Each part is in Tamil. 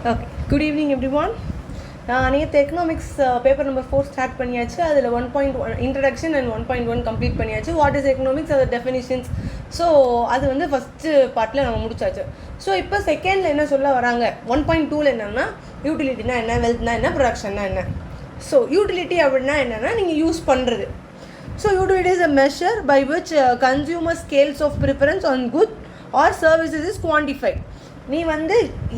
Okay, good evening everyone. நேற்று எக்கனாமிக்ஸ் பேப்பர் நம்பர் 4 ஸ்டார்ட் பண்ணியாச்சு. அதில் 1.1 இன்ட்ரடக்ஷன் அண்ட் 1.1 கம்ப்ளீட் பண்ணியாச்சு. வாட் இஸ் எக்கனாமிக்ஸ், அது டெஃபினிஷன்ஸ். ஸோ அது வந்து ஃபஸ்ட்டு பார்ட்டில் நம்ம முடிச்சாச்சு. ஸோ இப்போ செகண்டில் என்ன சொல்ல வராங்க, 1.2ல் என்னென்னா யூட்டிலிட்டினா என்ன, வெல்த்னா என்ன, ப்ரொடக்ஷன்னா என்ன. ஸோ யூட்டிலிட்டி அப்படின்னா என்னென்னா நீங்கள் யூஸ் பண்ணுறது. So utility is a measure by which consumer scales of preference on good or services is quantified. நீ வந்து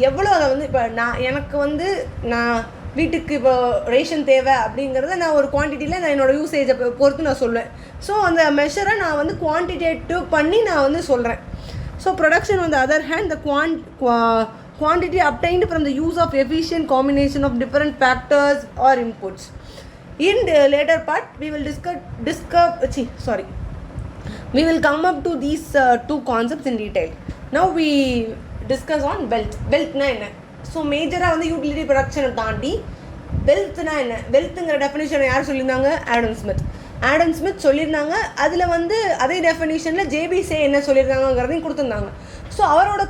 எவ்வளோ அதை வந்து இப்போ எனக்கு வந்து நான் வீட்டுக்கு இப்போ ரேஷன் தேவை அப்படிங்கிறத நான் ஒரு குவான்டிட்டியில் நான் என்னோடய யூசேஜை பொறுத்து நான் சொல்லுவேன். ஸோ அந்த மெஷரை நான் வந்து குவான்டிடேட்டிவ் பண்ணி நான் வந்து சொல்கிறேன். So production on the other hand the quantity obtained from the use of efficient combination of different factors or inputs. In the later part we will we will come up to these two concepts in detail. Now we discuss on wealth na enna. So major வந்து யூட்டிலிட்டி ப்ரொடக்ஷனை தாண்டி வெல்த்னா என்ன, வெல்த்துங்கிற டெஃபினேஷனை யார் சொல்லியிருந்தாங்க, ஆடம் ஸ்மித் சொல்லியிருந்தாங்க. அதில் வந்து அதே டெஃபினேஷனில் ஜேபிசே என்ன சொல்லியிருந்தாங்கிறதையும் கொடுத்துருந்தாங்க. ஸோ அவரோட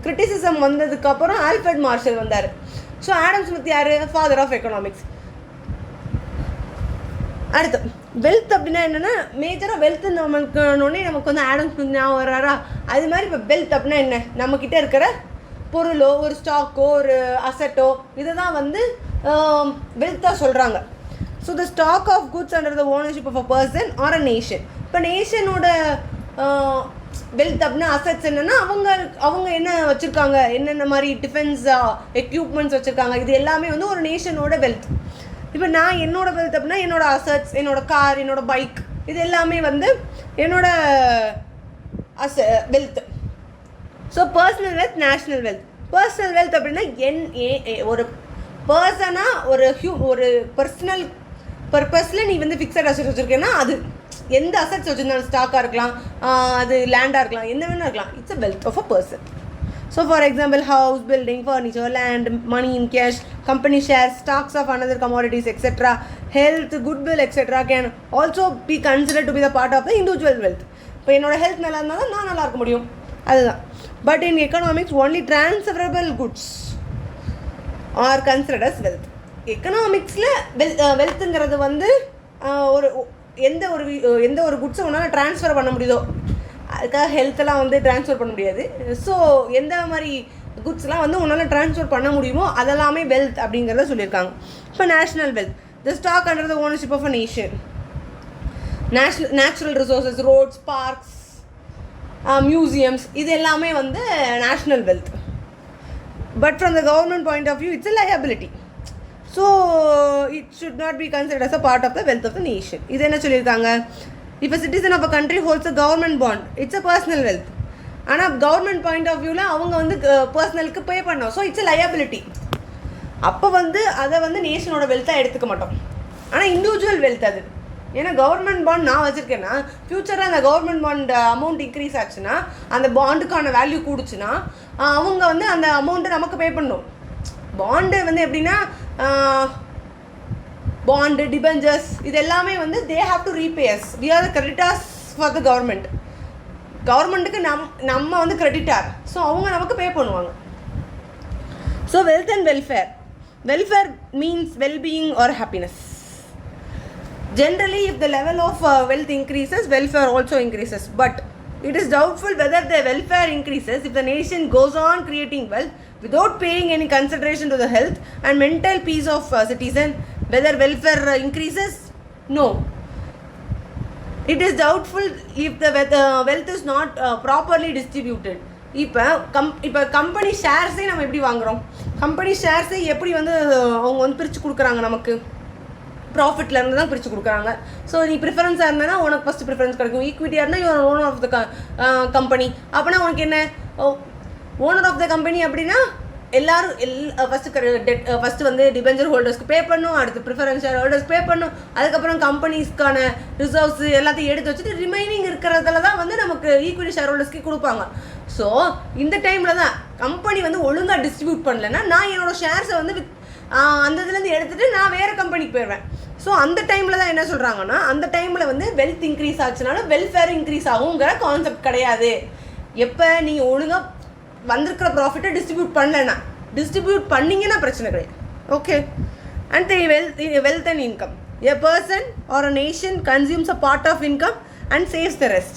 கிரிட்டிசிசம் வந்ததுக்கப்புறம் ஆல்ஃப்ரெட் மார்ஷல் வந்தார். ஸோ ஆடம் ஸ்மித் யார், ஃபாதர் ஆஃப் எக்கனாமிக்ஸ். அடுத்து வெல்த் அப்படின்னா என்னென்னா, மேஜராக வெல்த்து நமக்கு வந்து ஆடம் ஸ்மித் ஞாபகம் வர்றாரா, அது மாதிரி இப்போ வெல்த் அப்படின்னா என்ன, நம்மக்கிட்ட இருக்கிற பொருளோ ஒரு ஸ்டாக்கோ ஒரு அசட்டோ இதை தான் வந்து வெல்த்தாக சொல்கிறாங்க. So the stock of goods under the ownership of a person or a nation. இப்போ நேஷனோட வெல்த் அப்படின்னா அசட்ஸ் என்னென்னா அவங்க என்ன வச்சுருக்காங்க, என்னென்ன மாதிரி டிஃபென்ஸ் எக்யூப்மெண்ட்ஸ் வச்சுருக்காங்க, இது எல்லாமே வந்து ஒரு நேஷனோட வெல்த். இப்போ நான் என்னோடய வெல்த் அப்படின்னா என்னோடய அசட்ஸ், என்னோடய கார், என்னோடய பைக், இது எல்லாமே வந்து என்னோட wealth. So personal wealth, national wealth. Personal wealth அப்படின்னா ஒரு பர்சனாக ஒரு பர்சனல் பர்பஸில் நீ வந்து ஃபிக்ஸட் அசட்ஸ் வச்சுருக்கேன்னா அது எந்த அசட்ஸ் வச்சுருந்தாலும் ஸ்டாக்காக இருக்கலாம், அது லேண்டாக இருக்கலாம், என்ன வேணா இருக்கலாம். It's a wealth of a person. So for example house, building, furniture, land, money in cash, company shares, stocks of another commodities, etc., health, goodwill, etc. can also be considered to be the part of the individual wealth. இப்போ என்னோட ஹெல்த் நல்லா இருந்தால் தான் நான் நல்லா இருக்க முடியும், அதுதான். But in economics only transferable goods are considered as wealth. எக்கனாமிக்ஸில் வெல்த்துங்கிறது வந்து எந்த ஒரு குட்ஸை ஒன்றால் ட்ரான்ஸ்ஃபர் பண்ண முடியுதோ, அதுக்காக ஹெல்த்தெல்லாம் வந்து ட்ரான்ஸ்ஃபர் பண்ண முடியாது. ஸோ எந்த மாதிரி குட்ஸ்லாம் வந்து உன்னால் ட்ரான்ஸ்ஃபர் பண்ண முடியுமோ அதெல்லாமே வெல்த் அப்படிங்கிறத சொல்லியிருக்காங்க. இப்போ national wealth, the stock under the ownership of a nation. Natural resources, roads, parks, museums, இது எல்லாமே வந்து national wealth. But from the government point of view it's a liability. So it should not be considered as a part of the wealth of the nation. இது என்ன சொல்லியிருக்காங்க, if a citizen of a country holds a government bond it's a personal wealth. ஆனால் கவர்மெண்ட் பாயிண்ட் ஆஃப் வியூவில் அவங்க வந்து பர்சனலுக்கு பே பண்ணோம். So it's a liability. அப்போ வந்து அதை வந்து நேஷனோட வெல்த்தாக எடுத்துக்க மாட்டோம். ஆனால் இண்டிவிஜுவல் வெல்த் அது. ஏன்னா கவர்மெண்ட் பாண்ட் நான் வச்சுருக்கேன்னா ஃப்யூச்சரில் அந்த கவர்மெண்ட் பாண்ட் அமௌண்ட் இன்க்ரீஸ் ஆச்சுன்னா, அந்த பாண்டுக்கான வேல்யூ கூடுச்சுன்னா அவங்க வந்து அந்த அமௌண்ட்டை நமக்கு பே பண்ணணும். பாண்டு வந்து எப்படின்னா பாண்டு, டிபெஞ்சர்ஸ், இது எல்லாமே வந்து they have to repays. We are the creditors for the government. கவர்மெண்ட்டுக்கு நம்ம வந்து கிரெடிட்டார். ஸோ அவங்க நமக்கு பே பண்ணுவாங்க. So wealth and welfare means wellbeing or happiness. Generally, if the level of wealth increases, welfare also increases. But it is doubtful whether the welfare increases if the nation goes on creating wealth without paying any consideration to the health and mental peace of citizen. Whether welfare increases? No. It is doubtful if the wealth is not properly distributed. இப்போ கம்பெனி ஷேர்ஸே நம்ம எப்படி வாங்குகிறோம், கம்பெனி ஷேர்ஸே எப்படி வந்து அவங்க வந்து பிரித்து கொடுக்குறாங்க, நமக்கு ப்ராஃபிட்டில் இருந்து தான் பிரித்து கொடுக்குறாங்க. ஸோ நீ ப்ரிஃபரன்ஸாக இருந்தேன்னா உனக்கு ஃபஸ்ட்டு ப்ரிஃபரன்ஸ் கிடைக்கும். ஈக்விட்டியாக இருந்தால் you are owner of the company. அப்படின்னா உனக்கு என்ன, ஓனர் ஆஃப் த கம்பெனி அப்படின்னா எல்லோரும் ஃபஸ்ட்டு வந்து டிபெஞ்சர் ஹோல்டர்ஸ்க்கு பே பண்ணும், அடுத்து ப்ரிஃபரன்ஸ் ஷேர் ஹோல்டர்ஸ் பே பண்ணும், அதுக்கப்புறம் கம்பெனிஸ்க்கான ரிசர்வ்ஸ் எல்லாத்தையும் எடுத்து வச்சுட்டு ரிமைனிங் இருக்கிறதுல தான் வந்து நமக்கு ஈக்விட்டி ஷேர் ஹோல்டர்ஸ்க்கு கொடுப்பாங்க. ஸோ இந்த டைமில் தான் கம்பெனி வந்து ஒழுங்காக டிஸ்ட்ரிபியூட் பண்ணலைன்னா நான் என்னோடய ஷேர்ஸை வந்து அந்த இதுலேருந்து எடுத்துகிட்டு நான் வேறு கம்பெனிக்கு போயிடுவேன். ஸோ அந்த டைமில் தான் என்ன சொல்கிறாங்கன்னா, அந்த டைமில் வந்து வெல்த் இன்க்ரீஸ் ஆச்சுனாலும் வெல்ஃபேர் இன்க்ரீஸ் ஆகுங்கிற கான்செப்ட் கிடையாது. எப்போ நீங்கள் ஒழுங்காக வந்திருக்கிற ப்ராஃபிட்டை டிஸ்ட்ரிபியூட் பண்ணலைன்னா, டிஸ்ட்ரிபியூட் பண்ணிங்கன்னா பிரச்சனை கிடையாது. Okay. And wealth and income. A person or a nation consumes a part of income and saves the rest.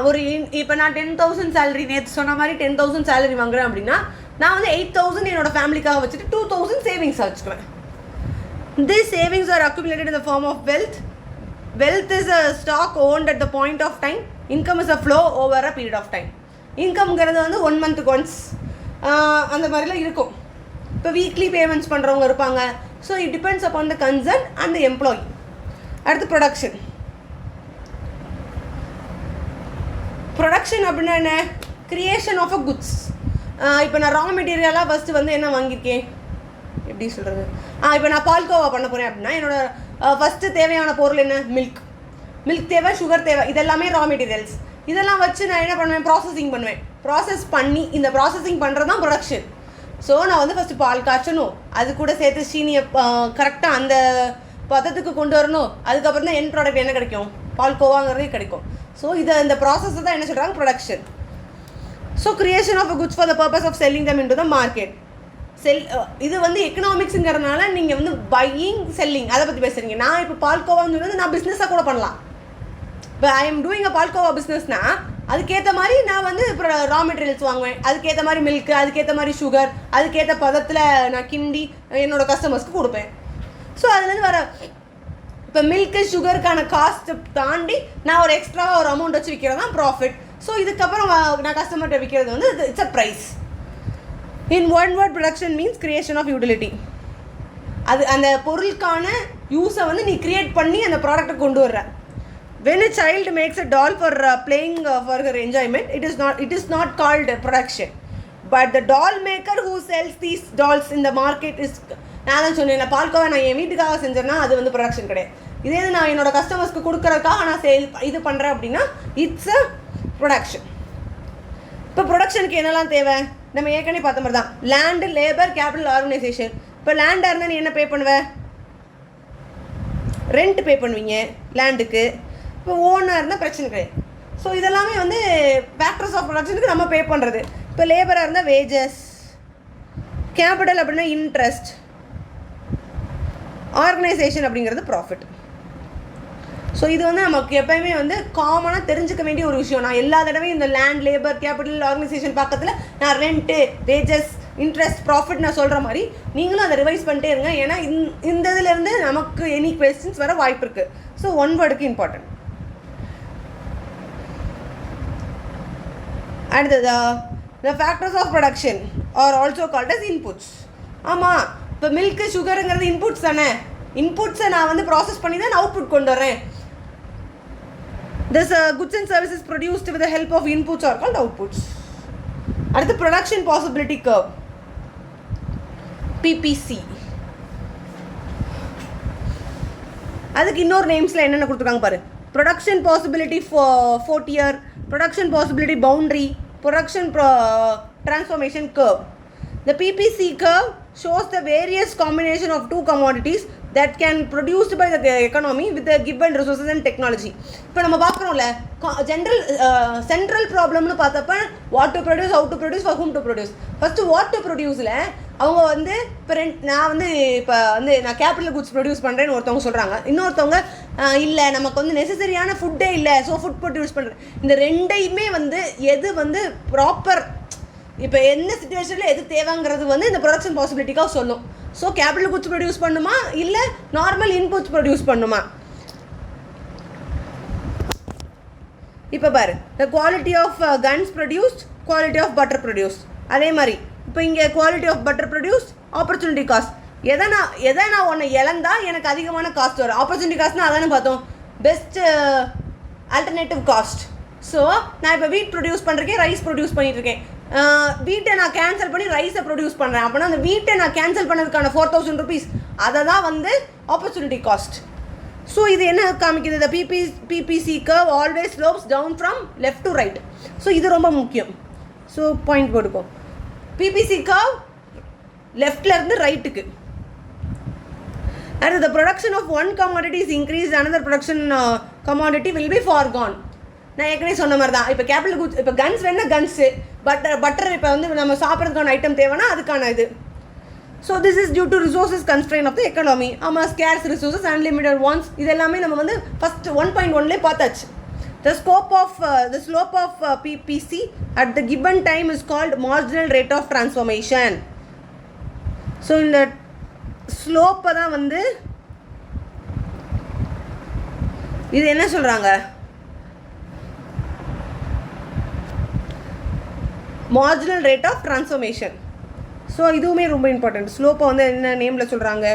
ஒரு இப்போ நான் 10,000 சேலரி, நேற்று சொன்ன மாதிரி 10,000 சேலரி வாங்குறேன் அப்படின்னா நான் வந்து 8,000 என்னோட ஃபேமிலிக்காக வச்சுட்டு 2,000 சேவிங்ஸாக வச்சுக்குவேன். These savings are accumulated in the form of wealth. Wealth is a stock owned at the point of time. Income is a flow over a period of time. இன்கம்ங்கிறது வந்து 1 month once அந்த மாதிரிலாம் இருக்கும். இப்போ வீக்லி பேமெண்ட்ஸ் பண்ணுறவங்க இருப்பாங்க. So it depends upon the concern and the employee. அடுத்து ப்ரொடக்ஷன். ப்ரொடக்ஷன் அப்படின்னா என்ன? Creation of a goods. இப்போ நான் ரா மெட்டீரியலாக ஃபஸ்ட்டு வந்து என்ன வாங்கியிருக்கேன், எப்படி சொல்கிறது, இப்போ நான் பால்கோவா பண்ண போகிறேன் அப்படின்னா என்னோடய ஃபஸ்ட்டு தேவையான பொருள் என்ன? மில்க் தேவை, சுகர் தேவை, இதெல்லாமே ரா மெட்டீரியல்ஸ். இதெல்லாம் வச்சு நான் என்ன பண்ணுவேன்? ப்ராசஸிங் பண்ணுவேன். ப்ராசஸ் பண்ணி இந்த ப்ராசஸிங் பண்ணுறது தான் ப்ரொடக்ஷன். ஸோ நான் வந்து ஃபஸ்ட்டு பால் காய்ச்சணும், அது கூட சேர்த்து சீனியை கரெக்டாக அந்த பதத்துக்கு கொண்டு வரணும். அதுக்கப்புறம் தான் என் ப்ராடக்ட் என்ன கிடைக்கும்? பால்கோவாங்கிறதே கிடைக்கும். ஸோ இந்த ப்ராசஸை தான் என்ன சொல்கிறாங்க? Production. So creation of a goods for the purpose of selling them into the market. இது வந்து எக்கனாமிக்ஸுங்கிறதுனால நீங்கள் வந்து பையிங் செல்லிங் அதை பற்றி பேசுகிறீங்க. நான் இப்போ பால்கோவான்னு சொன்னது நான் பிஸ்னஸாக கூட பண்ணலாம். இப்போ I am doing a palkova பிஸ்னஸ்னால் அதுக்கேற்ற மாதிரி நான் வந்து இப்போ ரா மெட்டீரியல்ஸ் வாங்குவேன், அதுக்கேற்ற மாதிரி மில்க்கு, அதுக்கேற்ற மாதிரி சுகர், அதுக்கேற்ற பதத்தில் நான் கிண்டி என்னோடய கஸ்டமர்ஸ்க்கு கொடுப்பேன். ஸோ அதுலேருந்து வர இப்போ மில்க்கு சுகருக்கான காஸ்ட்டை தாண்டி நான் ஒரு எக்ஸ்ட்ராவாக ஒரு அமௌண்ட் வச்சு விற்கிறது தான் ப்ராஃபிட். ஸோ இதுக்கப்புறம் நான் கஸ்டமர்கிட்ட விற்கிறது வந்து it's a price. In one word production means creation of utility. அது அந்த பொருளுக்கான யூஸை வந்து நீ கிரியேட் பண்ணி அந்த ப்ராடக்டை கொண்டு வர்ற. When a child makes a doll for playing for her enjoyment, it is not called production. But the doll maker who sells these dolls in the market is, நான் தான் சொன்னேன், பால்கோவா நான் என் வீட்டுக்காக செஞ்சேன்னா அது வந்து ப்ரொடக்ஷன் கிடையாது. இதே நான் என்னோட கஸ்டமர்ஸ்க்கு கொடுக்குறதுக்காக நான் இது பண்ணுறேன் அப்படின்னா இட்ஸ் அ ப்ரொடக்ஷன். இப்போ ப்ரொடக்ஷனுக்கு என்னெல்லாம் தேவை? நம்ம ஏற்கனவே பார்த்த மாதிரி தான், லேண்டு, லேபர், கேபிட்டல், ஆர்கனைசேஷன். இப்போ லேண்டாக இருந்தால் நீ என்ன பே பண்ணுவேன்? ரெண்ட் பே பண்ணுவீங்க லேண்டுக்கு. இப்போ ஓனாக இருந்தால் பிரச்சனை கிடையாது. ஸோ இதெல்லாமே வந்து ஃபேக்டர்ஸ் ஆஃப் ப்ரொடக்ஷனுக்கு நம்ம பே பண்ணுறது. இப்போ லேபராக இருந்தால் வேஜஸ், கேபிட்டல் அப்படின்னா இன்ட்ரெஸ்ட், ஆர்கனைசேஷன் அப்படிங்கிறது ப்ராஃபிட். ஸோ இது வந்து நமக்கு எப்போயுமே வந்து காமனாக தெரிஞ்சுக்க வேண்டிய ஒரு விஷயம். நான் எல்லா தடவையும் இந்த லேண்ட், லேபர், கேபிட்டல், ஆர்கனைசேஷன் பக்கத்தில் நான் ரெண்ட்டு, வேஜஸ், இன்ட்ரெஸ்ட், ப்ராஃபிட் நான் சொல்கிற மாதிரி நீங்களும் அதை ரிவைஸ் பண்ணிட்டே இருங்க. ஏன்னா இந்த இதுலேருந்து நமக்கு எனி கொஸ்டின்ஸ் வர வாய்ப்பு இருக்குது. ஸோ ஒன் வேர்டுக்கு இம்பார்ட்டன்ட். அடுத்தது the factors of production are also called as inputs. ஆமாம், இப்போ மில்க்கு, சுகருங்கிறது இன்புட்ஸ் தானே. இன்புட்ஸை நான் வந்து ப்ராசஸ் பண்ணி தான் அவுட்புட் கொண்டு வரேன். This goods and services produced with the help of inputs are called outputs. அடுத்து production possibility curve, PPC. அதுக்கு இன்னொரு நேம்ஸில் என்னென்ன கொடுத்துருக்காங்க பாரு. Production possibility frontier, production possibility boundary, production transformation curve. The PPC curve shows the various combination of two commodities that can produced by the economy with the given resources and technology. இப்போ நம்ம பார்க்குறோம்ல, சென்ட்ரல் ப்ராப்ளம்னு பார்த்தப்ப what to produce, how to produce, for whom to produce. First what to ப்ரொடியூஸில் அவங்க வந்து இப்போ நான் கேபிட்டல் குட்ஸ் ப்ரொடியூஸ் பண்ணுறேன்னு ஒருத்தவங்க சொல்கிறாங்க. இன்னொருத்தவங்க இல்லை நமக்கு வந்து நெசசரியான ஃபுட்டே இல்லை, ஸோ ஃபுட் ப்ரொடியூஸ் பண்ணுறேன். இந்த ரெண்டையுமே வந்து எது வந்து ப்ராப்பர், இப்போ என்ன சிச்சுவேஷனில் எது தேவைங்கிறது வந்து இந்த ப்ரொடக்ஷன் பாசிபிலிட்டிக்காக சொல்லும். ஸோ கேபிட்டல் குட்ஸ் ப்ரொடியூஸ் பண்ணுமா, இல்லை நார்மல் இன்புட்ஸ் ப்ரொடியூஸ் பண்ணுமா? இப்போ பாரு, the quality of guns produced, quality of butter produce. அதே மாதிரி இப்போ இங்கே quality of butter produced, opportunity cost. எதை நான் ஒன்று இழந்தால் எனக்கு அதிகமான காஸ்ட் வரும். ஆப்பர்ச்சுனிட்டி காஸ்ட்னா அதானே பார்த்தோம், பெஸ்ட் ஆல்டர்னேட்டிவ் காஸ்ட். ஸோ நான் இப்போ வீட் ப்ரொடியூஸ் பண்ணுறக்கே ரைஸ் ப்ரொடியூஸ் பண்ணிகிட்ருக்கேன். வீட்டை நான் கேன்சல் பண்ணி ரைஸை ப்ரொடியூஸ் பண்ணுறேன். அப்படின்னா அந்த வீட்டை நான் கேன்சல் பண்ணதுக்கான 4,000 rupees அதை தான் வந்து ஆப்பர்ச்சுனிட்டி காஸ்ட். ஸோ இது என்ன காமிக்குது? இந்த PPC curve always slopes down from left to right. So இது ரொம்ப முக்கியம். ஸோ பாயிண்ட் போட்டுக்கோ, பிபிசி கர்வ் லெஃப்ட்லேருந்து ரைட்டுக்கு. And the production of one commodity is increased, another production commodity will be foregone. நான் ஏற்கனவே சொன்ன மாதிரி தான். இப்போ கேபிட்டல் குட்ஸ், இப்போ கன்ஸ் வேணா கன்ஸு, பட்டர் இப்போ வந்து நம்ம சாப்பிட்றதுக்கான ஐட்டம் தேவைன்னா அதுக்கான இது. So this is due to resources constraint of the economy. ஆமாம், ஸ்கேர்ஸ் ரிசோர்ஸஸ், அன்லிமிட்டட் வான்ஸ், இது எல்லாமே நம்ம வந்து ஃபஸ்ட் 1.1லே பார்த்தாச்சு. The slope of PPC at the given time is called marginal rate of transformation. So இந்த ஸ்லோப்பை தான் வந்து இது என்ன சொல்கிறாங்க, marginal rate of transformation. So இதுவுமே ரொம்ப இம்பார்ட்டன்ட். ஸ்லோப்பை வந்து என்ன நேமில் சொல்கிறாங்க,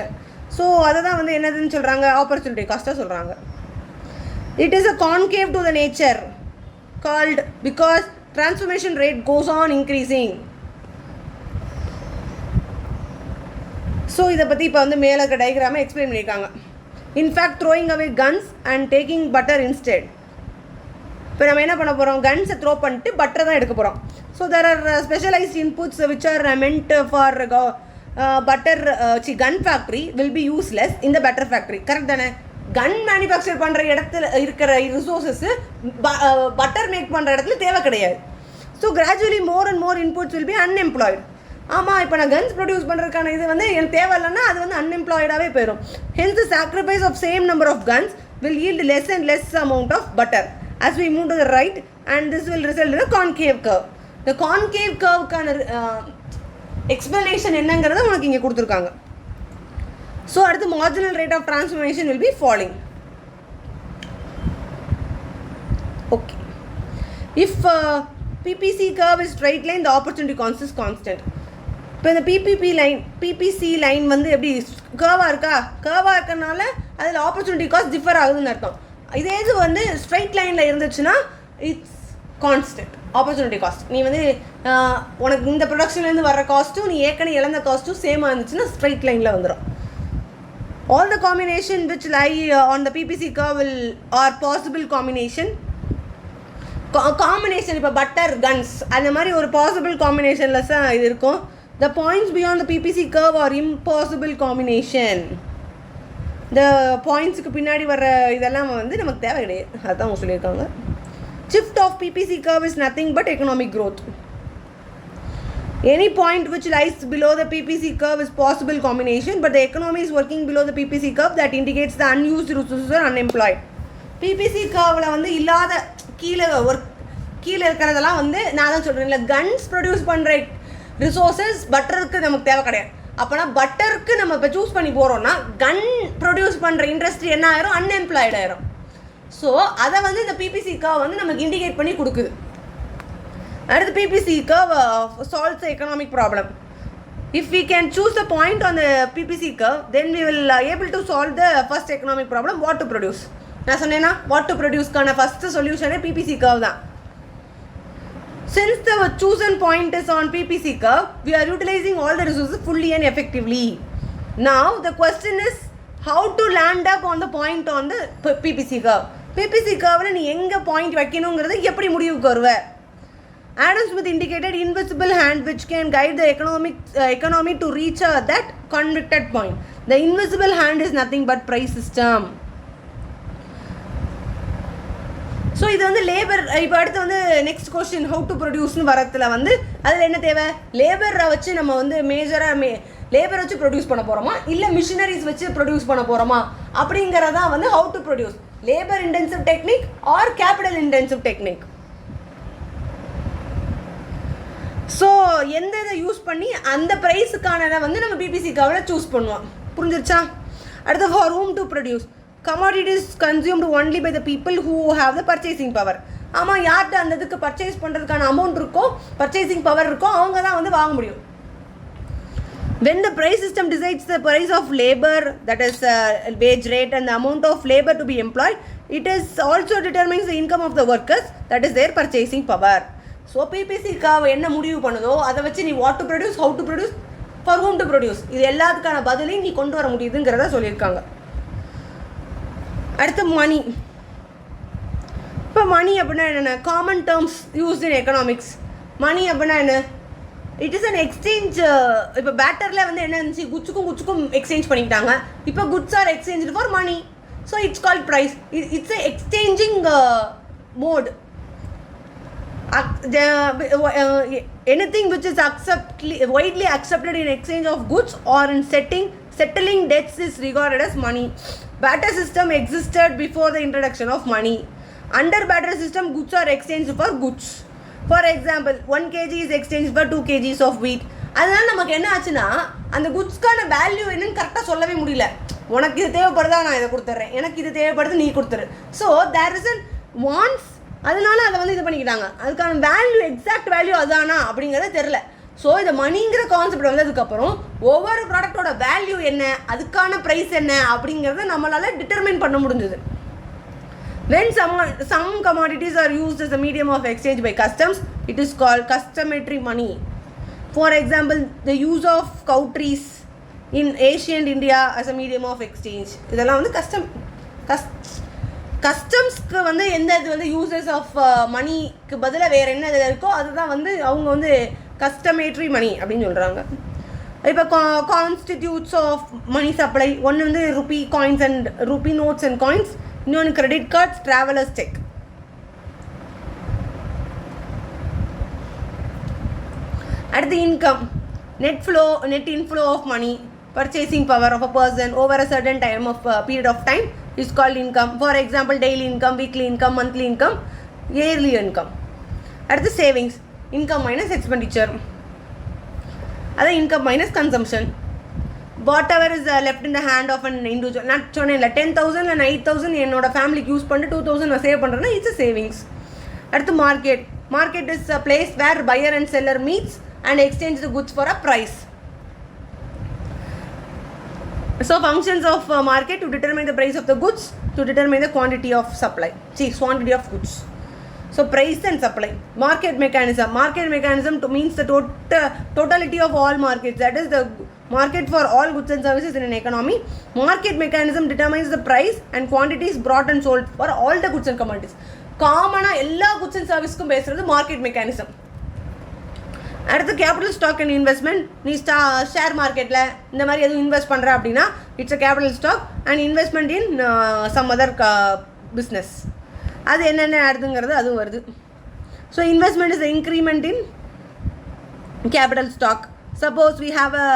ஸோ அதை தான் வந்து என்னதுன்னு சொல்கிறாங்க, ஆப்பர்ச்சுனிட்டி காஸ்ட்டாக சொல்கிறாங்க. It is a concave to the nature called because transformation rate goes on increasing. So இதை பற்றி இப்போ வந்து மேலே இருக்க டயக்ராமை எக்ஸ்பிளைன் பண்ணியிருக்காங்க. In fact throwing away guns and taking butter instead. இப்போ நம்ம என்ன பண்ண போகிறோம், கன்ஸை த்ரோ பண்ணிட்டு பட்டரை தான் எடுக்க போகிறோம். So there are specialised inputs which are meant for butter gun factory will be useless in the butter factory. Correct தானே? கன் மேனுஃபேக்சர் பண்ணுற இடத்துல இருக்கிற ரிசோர்ஸஸ்ஸு பட்டர் மேக் பண்ணுற இடத்துல தேவை கிடையாது. So gradually more and more inputs will be unemployed. ஆமாம், இப்போ நான் கன்ஸ் ப்ரொடியூஸ் பண்ணுறதுக்கான இது வந்து எனக்கு தேவை இல்லைன்னா அது வந்து அன்எம்ப்ளாய்டாகவே போயிடும். Hence the sacrifice of same number of guns will yield less and less amount of butter as we move to the right, and this will result in a concave curve. The concave curve-க்கான எக்ஸ்பிளனேஷன் என்னங்கிறத உனக்கு இங்கே கொடுத்துருக்காங்க. ஸோ அடுத்து marginal rate of transformation will be falling. Okay. If PPC curve is straight line, the opportunity cost is constant. இப்போ இந்த PPC லைன் வந்து எப்படி கர்வாக இருக்கா, கர்வாக இருக்கனால அதில் ஆப்பர்ச்சுனிட்டி காஸ்ட் டிஃபர் ஆகுதுன்னு அர்த்தம். இதே இது வந்து ஸ்ட்ரைட் லைனில் இருந்துச்சுன்னா இட்ஸ் கான்ஸ்டன்ட் ஆப்பர்ச்சுனிட்டி காஸ்ட். நீ வந்து உனக்கு இந்த ப்ரொடக்ஷன்லேருந்து வர காஸ்ட்டும் நீ ஏற்கனவே இழந்த காஸ்ட்டும் சேமாக இருந்துச்சுன்னா ஸ்ட்ரைட் லைனில் வந்துடும். All the combination which lie on the PPC curve are possible combination. இப்போ பட்டர் கன்ஸ் அந்த மாதிரி ஒரு பாசிபிள் காம்பினேஷனில் தான் இது இருக்கும். The points beyond the PPC curve are impossible combination. இந்த பாயிண்ட்ஸுக்கு பின்னாடி வர இதெல்லாம் வந்து நமக்கு தேவை கிடையாது, அதுதான் அவங்க சொல்லியிருக்காங்க. Shift of PPC curve is nothing but economic growth. Any point which lies below the PPC curve is possible combination, but the economy is working below the PPC curve, that indicates the unused resources are unemployed. PPC curveல வந்து இல்லாத கீழே இருக்கிறதெல்லாம் வந்து நான் தான் சொல்கிறேன் இல்லை, கன்ஸ் ப்ரொடியூஸ் பண்ணுற ரிசோர்ஸஸ் பட்டருக்கு நமக்கு தேவை கிடையாது. அப்போனா பட்டருக்கு நம்ம இப்போ சூஸ் பண்ணி போகிறோன்னா கன் ப்ரொடியூஸ் பண்ணுற இண்டஸ்ட்ரி என்ன ஆயிரும், அன்எம்ப்ளாய்டு ஆயிரும். ஸோ அதை வந்து இந்த PPC curve வந்து நமக்கு இண்டிகேட் பண்ணி கொடுக்குது. அடுத்து PPC curve solves the economic problem. If we can choose the point on the PPC curve, then we will able to solve the first economic problem, what to produce. நான் சொன்னேன்னா what to produce-க்கான first solution PPC curve தான். Since the chosen point is on PPC curve, we are utilizing all the resources fully and effectively. Now the question is how to land up on the point on the PPC curve. PPC curve-ல நீ எங்கே பாயிண்ட் வைக்கணுங்கிறது எப்படி முடிவுக்கு வருவ? Adam Smith indicated invisible hand which can guide the economy to reach that convicted point. The invisible hand is nothing but price system. So இது வந்து லேபர். இப்போ அடுத்து வந்து நெக்ஸ்ட் கொஸ்டின் ஹவு டு ப்ரொடியூஸ்னு வரத்தில் வந்து அதில் என்ன தேவை, லேபரை வச்சு நம்ம வந்து மேஜராக லேபர் வச்சு ப்ரொடியூஸ் பண்ண போகிறோமா இல்லை மிஷினரிஸ் வச்சு ப்ரொடியூஸ் பண்ண போகிறோமா அப்படிங்கிறதான் வந்து how to produce, labour intensive technique or capital intensive technique. So எந்த இதை யூஸ் பண்ணி அந்த ப்ரைஸுக்கானதை வந்து நம்ம PPC curve-ல சூஸ் பண்ணுவோம். புரிஞ்சிருச்சா? அடுத்து for whom to produce. Commodities consumed only by the people who have the purchasing power. ஆமாம், யார்கிட்ட அந்த இதுக்கு பர்ச்சேஸ் பண்ணுறதுக்கான அமௌண்ட் இருக்கோ, பர்ச்சேசிங் பவர் இருக்கோ, அவங்க தான் வந்து வாங்க முடியும். When the price system decides the price of labor, that is wage rate, and the amount of labor to be employed, it is also determines the income of the workers, that is their purchasing power. So PPC curve என்ன முடிவு பண்ணுதோ அதை வச்சு நீ what to produce, how to produce, for whom to produce, இது எல்லாத்துக்கான பதிலையும் நீ கொண்டு வர முடியுதுங்கிறத சொல்லியிருக்காங்க. அடுத்து மணி. இப்போ மணி அப்படின்னா என்னென்ன, common terms used in economics. Money அப்படின்னா என்ன, இட் இஸ் அன் எக்ஸ்சேஞ்ச். இப்போ பேட்டரில் வந்து என்ன இருந்துச்சு, குட்ஸுக்கும் எக்ஸ்சேஞ்ச் பண்ணிக்கிட்டாங்க. இப்போ goods are exchange for money. So it's called price. It's a exchanging mode. anything which is widely accepted in exchange of goods or in settling debts is regarded as money. Barter system existed before the introduction of money. Under barter system, goods are exchanged for goods. For example, 1 kg is exchanged for 2 kgs of wheat. அதனால நமக்கு என்ன ஆச்சுன்னா அந்த குட்ஸ்க்கான வேல்யூ என்னன்னு கரெக்டாக சொல்லவே முடியல. உனக்கு இது தேவைப்படுதா, நான் இதை கொடுத்துட்றேன், எனக்கு இது தேவைப்படுது, நீ கொடுத்துரு. ஸோ தேர் இஸ் அன் வான்ஸ், அதனால அதை வந்து இது பண்ணிக்கிட்டாங்க. அதுக்கான வேல்யூ, எக்ஸாக்ட் வேல்யூ அதானா அப்படிங்கிறது தெரில. ஸோ இந்த மணிங்கிற கான்செப்ட் வந்ததுக்கப்புறம் ஒவ்வொரு ப்ராடக்டோட வேல்யூ என்ன, அதுக்கான ப்ரைஸ் என்ன அப்படிங்கிறத நம்மளால் டிட்டர்மைன் பண்ண முடிஞ்சது. When some commodities are used as a medium of exchange by customs, it is called customary money. For example, the use of cow trees in ancient India as a medium of exchange. இதெல்லாம் வந்து கஸ்டம்ஸ்க்கு வந்து எந்த இது வந்து யூசஸ் ஆஃப் மணிக்கு பதிலாக வேறு என்ன இது இருக்கோ அதுதான் வந்து அவங்க வந்து கஸ்டமேட்ரி மணி அப்படின்னு சொல்கிறாங்க. இப்போ கான்ஸ்டிடியூட்ஸ் ஆஃப் மணி சப்ளை, ஒன்று வந்து rupee coins and rupee notes and coins, இன்னொன்று கிரெடிட் கார்ட்ஸ், ட்ராவலர்ஸ் செக். அடுத்து income, net inflow of money, purchasing power of a person over a certain time of period of time is called income. For example, daily income, weekly income, monthly income, yearly income. அடுத்து சேவிங்ஸ், income minus expenditure, அது income minus consumption. Whatever is left in the hand of an individual, நான் சொன்னேன்ல 10,000 இல்லை 8,000 என்னோட ஃபேமிலிக்கு யூஸ் பண்ணி 2,000 நான் சேவ் பண்ணுறேன்னா இட்ஸ் a சேவிங்ஸ். அடுத்து market is a place where buyer and seller meets and exchange the goods for a price. So functions of market to determine the price of the goods, to determine the quantity of quantity of goods. So price and supply. Market mechanism to means the totality of all markets, that is the market for all goods and services in an economy. Market mechanism determines the price and quantities brought and sold for all the goods and commodities. காமனாக எல்லா குட்ஸ் அண்ட் சர்வீஸ்க்கும் பேசுகிறது மார்க்கெட் மெக்கானிசம். அடுத்து கேபிட்டல் ஸ்டாக் அண்ட் இன்வெஸ்ட்மெண்ட். நீ ஷேர் மார்க்கெட்டில் இந்த மாதிரி எதுவும் இன்வெஸ்ட் பண்ணுற அப்படின்னா it's a capital stock and investment in some other business. அது என்னென்ன அடுத்துங்கிறது அதுவும் வருது. So investment is increment in capital stock. Suppose we have a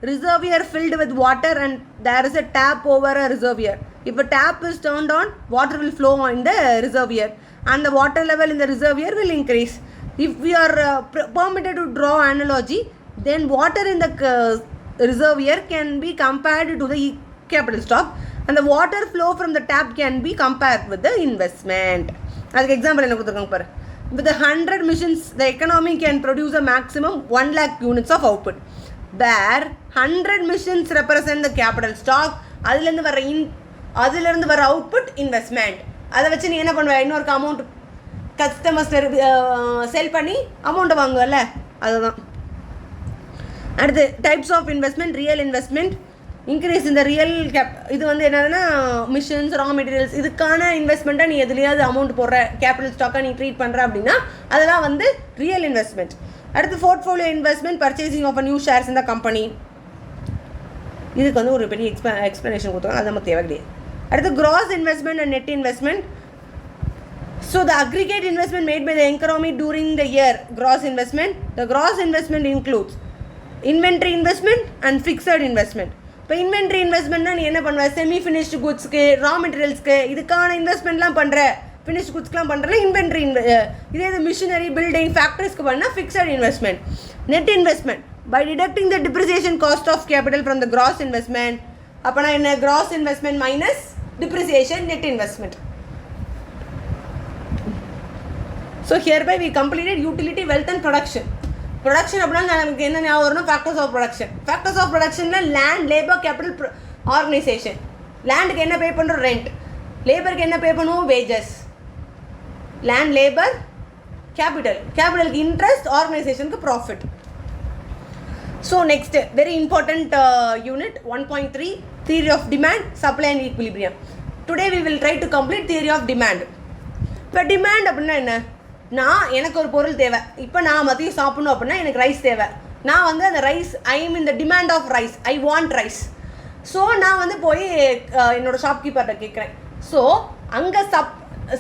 reservoir filled with water and there is a tap over a reservoir. If a tap is turned on, water will flow in the reservoir and the water level in the reservoir will increase. If we are permitted to draw analogy, then water in the reservoir can be compared to the capital stock and the water flow from the tap can be compared with the investment. As example என்ன கொடுத்துருக்காங்க பாரு. With 100 machines, the economy can produce a maximum 1 lakh units of output. Where 100 machines represent the capital stock, அதிலிருந்து வர அவுட்புட் இன்வெஸ்ட்மெண்ட். அதை வச்சு நீ என்ன பண்ணுவ, இன்னொரு அமௌண்ட் கஸ்டமர்ஸ் செல் பண்ணி அமௌண்ட்டை வாங்குவல்ல, அதுதான். அடுத்து types of investment. Real investment, increase இந்த ரியல் இது வந்து என்னதுன்னா மிஷின்ஸ், ரா மெட்டீரியல்ஸ், இதுக்கான இன்வெஸ்ட்மெண்ட்டாக நீ எதுலையாவது அமௌண்ட் போடுற, கேபிட்டல் ஸ்டாக்காக நீ ட்ரீட் பண்ணுற அப்படின்னா அதெல்லாம் வந்து ரியல் இன்வெஸ்ட்மெண்ட். அடுத்து portfolio investment, purchasing of a new shares இந்த கம்பெனி. இதுக்கு வந்து ஒரு பெரிய எக்ஸ்ப்ளனேஷன் கொடுத்தாங்க, அது நம்ம தேவை கிடையாது. அடுத்து cross investment and net investment. So the aggregate investment made by the economy during the year, gross investment. The gross investment includes inventory investment and fixed investment. இப்போ இன்வென்ட்ரி இன்வெஸ்ட்மெண்ட்னா நீ என்ன பண்ணுவ, செமி ஃபினிஷ்டு குட்ஸ்க்கு, ரா மெட்டீரியல்ஸ்க்கு, இதுக்கான இன்வெஸ்ட்மெண்ட்லாம் பண்ணுற, ஃபினிஷ் குட்ஸ்க்குலாம் பண்ணுறேன் இன்வென்ட்ரி. இதே இது மிஷினரி, பில்டிங், ஃபேக்ட்ரிஸ்க்கு பண்ணால் fixed investment. Net investment by deducting the depreciation cost of capital from the gross investment. அப்போனா என்ன, gross investment minus depreciation, net investment. So hereby we completed utility, wealth and production. Production அப்படின்னா நமக்கு என்ன ஞாபகம் வரணும், factors of production. Factors of ப்ரொடக்ஷனில் லேண்ட், லேபர், கேபிட்டல், ஆர்கனைசேஷன். லேண்டுக்கு என்ன பே பண்ணுறோம், ரெண்ட். லேபருக்கு என்ன பே பண்ணுவோம், வேஜஸ். Land, labour, capital. கேபிட்டலுக்கு இன்ட்ரெஸ்ட், ஆர்கனைசேஷனுக்கு profit. So next very important unit 1.3, theory of demand, supply and equilibrium. Today we will try to complete theory of demand. இப்போ டிமாண்ட் அப்படின்னா என்ன, எனக்கு ஒரு பொருள் தேவை, இப்போ நான் மதியம் சாப்பிடணும் அப்படின்னா எனக்கு ரைஸ் தேவை. நான் வந்து அந்த rice, I am in the demand of rice, I want rice. So நான் வந்து போய் என்னோடய ஷாப்கீப்பர்கிட்ட கேட்குறேன். ஸோ அங்கே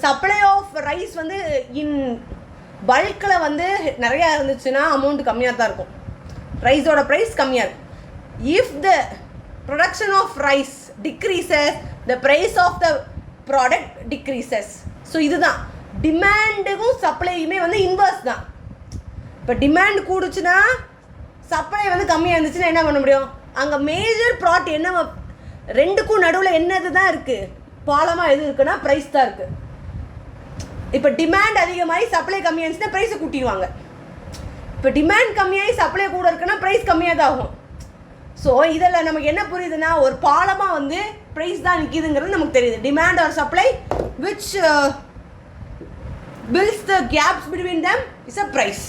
சப்ளை ஆஃப் ரைஸ் வந்து இன் பல்கில் வந்து நிறையா இருந்துச்சுன்னா அமௌண்ட் கம்மியாக தான் இருக்கும், ரைஸோட ப்ரைஸ் கம்மியாக இருக்கும். If the production of rice decreases, the price of the product decreases. So இதுதான் டிமாண்டுக்கும் சப்ளையுமே வந்து இன்வர்ஸ் தான். இப்போ டிமாண்ட் கூடுச்சுன்னா சப்ளை வந்து கம்மியாக இருந்துச்சுன்னா என்ன பண்ண முடியும்? அங்கே மேஜர் ப்ராட் என்ன, ரெண்டுக்கும் நடுவில் என்னது தான் இருக்குது, பாலமாக எது இருக்குன்னா ப்ரைஸ் தான் இருக்குது. இப்போ டிமாண்ட் அதிகமாகி சப்ளை கம்மியாக இருந்துச்சுன்னா ப்ரைஸை கூட்டிடுவாங்க. இப்போ டிமாண்ட் கம்மியாகி சப்ளை கூட இருக்குன்னா ப்ரைஸ் கம்மியாக தான் ஆகும். ஸோ இதில் நமக்கு என்ன புரியுதுன்னா, ஒரு பாலமாக வந்து ப்ரைஸ் தான் நிற்கிதுங்கிறது நமக்கு தெரியுது. Demand or supply which builds the gaps between them is a price.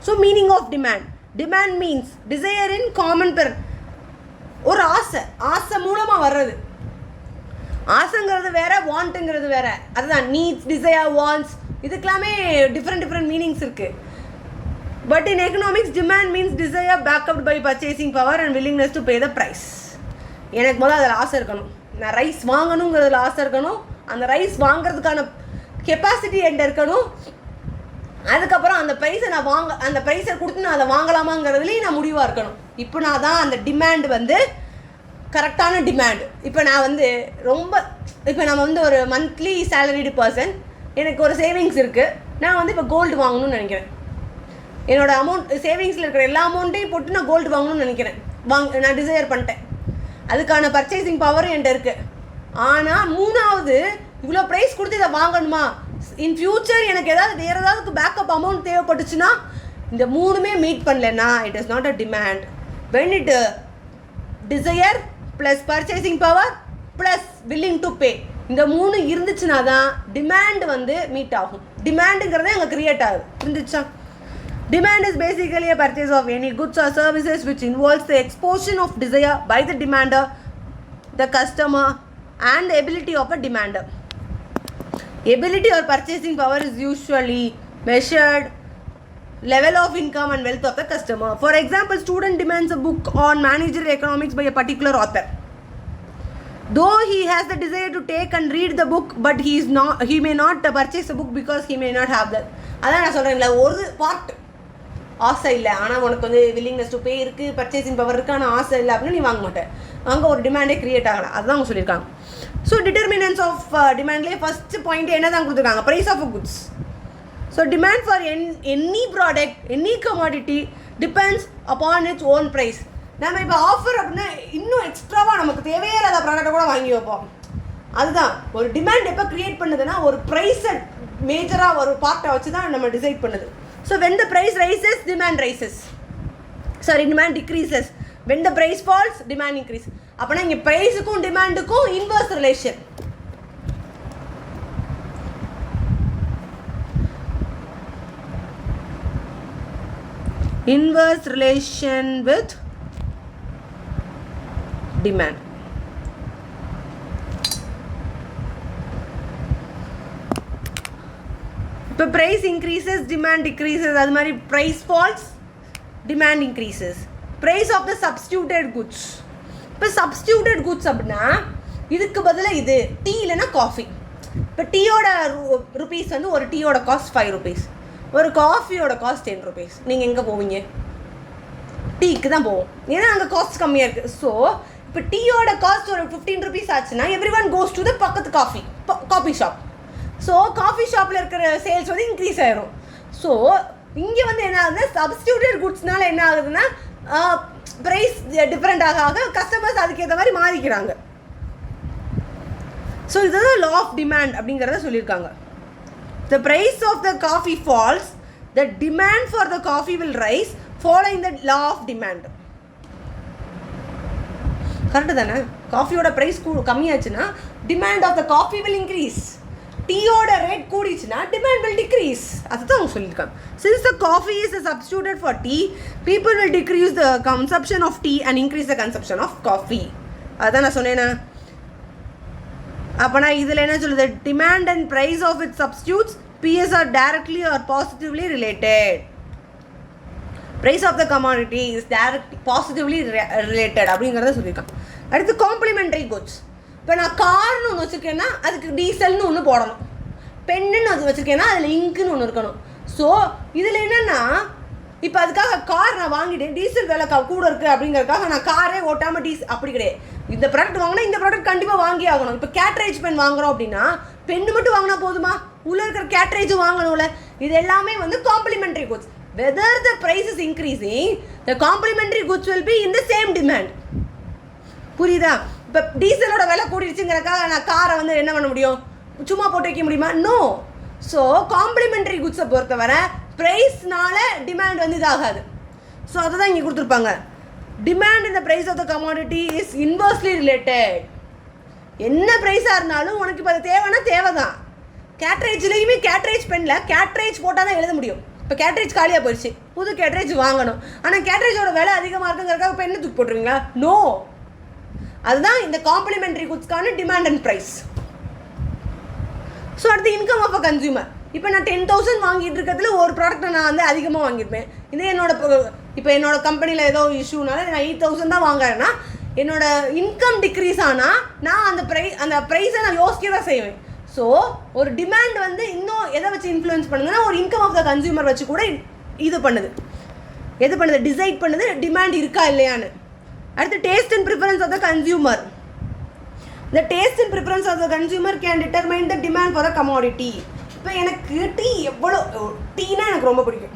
So meaning of demand. Demand means desire in common per. ஒரு ஆசை மூலமாக வர்றது. ஆசைங்கிறது வேற, வாண்ட்டுங்கிறது வேற. அதுதான் நீட்ஸ், டிசையர், வாண்ட்ஸ், இதுக்கெல்லாமே டிஃப்ரெண்ட் மீனிங்ஸ் இருக்குது. But in economics demand means desire backed by purchasing power and willingness to pay the price. எனக்கு முதல்ல அதில் ஆசை இருக்கணும், நான் ரைஸ் வாங்கணுங்கிறதுல ஆசை இருக்கணும், அந்த ரைஸ் வாங்குறதுக்கான கெப்பாசிட்டி என்கிட்ட இருக்கணும். அதுக்கப்புறம் அந்த ப்ரைஸை நான் அந்த ப்ரைஸை கொடுத்து நான் அதை வாங்கலாமாங்கிறதுலேயும் நான் முடிவாக இருக்கணும். இப்போ நான் தான் அந்த டிமாண்ட் வந்து கரெக்டான டிமாண்ட். இப்போ நான் வந்து இப்போ நம்ம வந்து ஒரு மந்த்லி சேலரிடு பர்சன், எனக்கு ஒரு சேவிங்ஸ் இருக்குது, நான் வந்து இப்போ கோல்டு வாங்கணும்னு நினைக்கிறேன். என்னோடய அமௌண்ட் சேவிங்ஸில் இருக்கிற எல்லா அமௌண்ட்டையும் போட்டு நான் கோல்டு வாங்கணும்னு நினைக்கிறேன். நான் டிசைர் பண்ணிட்டேன், அதுக்கான பர்ச்சேசிங் பவரும் என்கிட்ட இருக்குது. ஆனால் மூணாவது, இவ்வளோ ப்ரைஸ் கொடுத்து இதை வாங்கணுமா, இன் ஃபியூச்சர் எனக்கு வேறு ஏதாவது பேக்கப் அமௌண்ட் தேவைப்பட்டுச்சுன்னா, இந்த மூணுமே மீட் பண்ணலன்னா it is not a demand. When it desire plus purchasing power plus willing to pay, இந்த மூணு இருந்துச்சுன்னா தான் டிமாண்ட் வந்து மீட் ஆகும். டிமாண்டுங்கிறதே அங்கே க்ரியேட் ஆகுது. இருந்துச்சா? Demand is basically a purchase of any goods or services which involves the exposition of desire by the demander, the customer, and the ability of a demander. Ability or purchasing power is usually measured level of income and wealth of the customer. For example, student demands a book on managerial economics by a particular author. Though he has the desire to take and read the book, but he may not purchase a book because he may not have that. அதான் நான் சொல்கிறேன்ல, ஒரு பார்ட் ஆசை இல்லை, ஆனால் உனக்கு வந்து வில்லிங்னஸ் டு பே இருக்குது, பர்ச்சேசிங் பவர் இருக்குது, ஆனால் ஆசை இல்லை அப்படின்னு நீ வாங்க மாட்டேன். அங்கே ஒரு டிமாண்டே க்ரியேட் ஆகலாம். அதுதான் அவங்க சொல்லியிருக்காங்க. ஸோ டிட்டர்மினன்ஸ் ஆஃப் டிமாண்ட்லேயே ஃபஸ்ட்டு பாயிண்ட் என்ன தான் கொடுத்துருக்காங்க? Price of a goods. So demand for any product, any commodity depends upon its own price. நம்ம இப்போ ஆஃபர் அப்படின்னா இன்னும் எக்ஸ்ட்ராவாக நமக்கு தேவையில்லாத ப்ராடக்டை கூட வாங்கி வைப்போம். அதுதான் ஒரு டிமாண்ட் எப்போ க்ரியேட் பண்ணுதுன்னா, ஒரு ப்ரைஸை மேஜராக ஒரு பார்ட்டை வச்சு தான் நம்ம டிசைட் பண்ணுது. So when the price rises, demand rises. Sorry, demand decreases. When the price falls, demand increases. அப்பனா இங்க பிரைஸுக்கும் டிமாண்டுக்கும் inverse relation. Inverse relation with demand. இப்போ ப்ரைஸ் இன்க்ரீசஸ், டிமாண்ட் டிக்ரீசஸ். அது மாதிரி price falls, demand increases. Price of the substituted goods. இப்போ சப்ஸ்டியூட்டட் குட்ஸ் அப்படின்னா இதுக்கு பதிலாக இது டீ இல்லைன்னா காஃபி. இப்போ டீயோட ருபீஸ் வந்து ஒரு டீயோட காஸ்ட் 5 rupees, ஒரு காஃபியோட காஸ்ட் 10 rupees. நீங்கள் எங்கே போவீங்க? டீக்கு தான் போவோம், ஏன்னா அங்கே காஸ்ட் கம்மியாக இருக்குது. ஸோ இப்போ டீயோட காஸ்ட் ஒரு 15 rupees ஆச்சுன்னா every one goes to the பக்கத்து காஃபி ஷாப். ஸோ காஃபி ஷாப்பில் இருக்கிற சேல்ஸ் வந்து இன்க்ரீஸ் ஆகிரும். ஸோ இங்கே வந்து என்ன ஆகுதுன்னா, சப்ஸ்டியூட்டட் குட்ஸ்னால என்ன ஆகுதுன்னா ப்ரைஸ் டிஃப்ரெண்ட் ஆக கஸ்டமர்ஸ் அதுக்கேற்ற மாதிரி மாறிக்கிறாங்க. ஸோ இதுதான் லா ஆஃப் டிமாண்ட் அப்படிங்கிறத சொல்லியிருக்காங்க. The price of the coffee falls, the demand for the coffee will rise following the law of demand. Correct தானே? காஃபியோட ப்ரைஸ் கம்மியாச்சுன்னா demand of the coffee will increase. டீயோட ரேட் கூடிச்சுன்னா டிமாண்ட் வில் டிக்ரீஸ். அதுதான் அவங்க சொல்லியிருக்காங்க. Since the coffee is a substituted for tea, people will decrease the consumption of tea and increase the consumption of coffee. அதுதான் நான் சொன்னேன்னா. அப்போனா இதில் என்ன சொல்லுது? Demand and price of it substitutes PS are directly or positively related. Price of the commodity is direct positively related அப்படிங்கிறத சொல்லியிருக்காங்க. அடுத்து காம்ப்ளிமெண்ட்ரி குட்ஸ். இப்போ நான் கார்னு ஒன்று வச்சுருக்கேன்னா அதுக்கு டீசல்னு ஒன்று போடணும், பென்னுன்னு அது வச்சுருக்கேன்னா அதில் இங்க்குன்னு ஒன்று இருக்கணும். ஸோ இதில் என்னென்னா இப்போ அதுக்காக கார் நான் வாங்கிட்டேன், டீசல் விலை கூட இருக்குது அப்படிங்கிறதுக்காக நான் காரே ஓட்டாமல் அப்படி கிடையாது. இந்த ப்ராடக்ட் வாங்கினா இந்த ப்ராடக்ட் கண்டிப்பாக வாங்கி ஆகணும். இப்போ கேட்ரேஜ் பென் வாங்குகிறோம் அப்படின்னா பெண்ணு மட்டும் வாங்கினா போதுமா, உள்ளே இருக்கிற கேட்ரேஜும் வாங்கணும்ல. இது எல்லாமே வந்து complementary goods. Whether the price is increasing, the complementary goods will be in the same demand. புரியுதா? இப்போ டீசலோட விலை கூடிடுச்சுங்கிறக்காக நான் காரை வந்து என்ன பண்ண முடியும், சும்மா போட்டு வைக்க முடியுமா? நோ. ஸோ காம்ப்ளிமெண்ட்ரி குட்ஸை பொறுத்தவரை ப்ரைஸ்னால டிமாண்ட் வந்து இதாகாது. ஸோ அதை தான் இங்கே கொடுத்துருப்பாங்க. டிமாண்ட் இந்த price of the commodity is inversely related. என்ன ப்ரைஸாக இருந்தாலும் உனக்கு இப்போ அது தேவைன்னா தேவை தான். கேட்ரேஜ்லேயுமே கேட்ரேஜ் பெண்ணில் கேட்ரேஜ் போட்டால் தான் எழுத முடியும். இப்போ கேட்ரேஜ் காலியாக போயிடுச்சு, புது கேட்ரேஜ் வாங்கணும். ஆனால் கேட்ரேஜோட விலை அதிகமாக இருக்குங்கிறக்காக இப்போ என்ன தூக்கி போட்டுருவீங்களா? நோ. அதுதான் இந்த காம்ப்ளிமெண்ட்ரி குட்ஸ்க்கான டிமாண்ட் அண்ட் ப்ரைஸ். ஸோ அடுத்து இன்கம் ஆஃப் அ கன்சியூமர். இப்போ நான் 10,000 வாங்கிட்டு இருக்கிறதுல ஒரு ப்ராடக்ட்டை நான் வந்து அதிகமாக வாங்கியிருப்பேன். இதே என்னோட கம்பெனியில் ஏதோ இஷ்யூனால நான் 8,000 தான் வாங்குறேன்னா என்னோட இன்கம் டிக்ரீஸ் ஆனால் நான் அந்த ப்ரைஸை நான் யோசிக்க தான் செய்வேன். ஸோ ஒரு டிமாண்ட் வந்து இன்னும் எதை வச்சு இன்ஃப்ளூயன்ஸ் பண்ணுதுன்னா ஒரு இன்கம் ஆஃப் த கன்சியூமர் வச்சு கூட இது பண்ணுது. எது பண்ணுது? டிசைட் பண்ணுது டிமாண்ட் இருக்கா இல்லையான்னு. அடுத்து taste and preference of the consumer. The taste and preference of the consumer can determine the demand for a commodity. இப்போ எனக்கு டீ டீனா எனக்கு ரொம்ப பிடிக்கும்,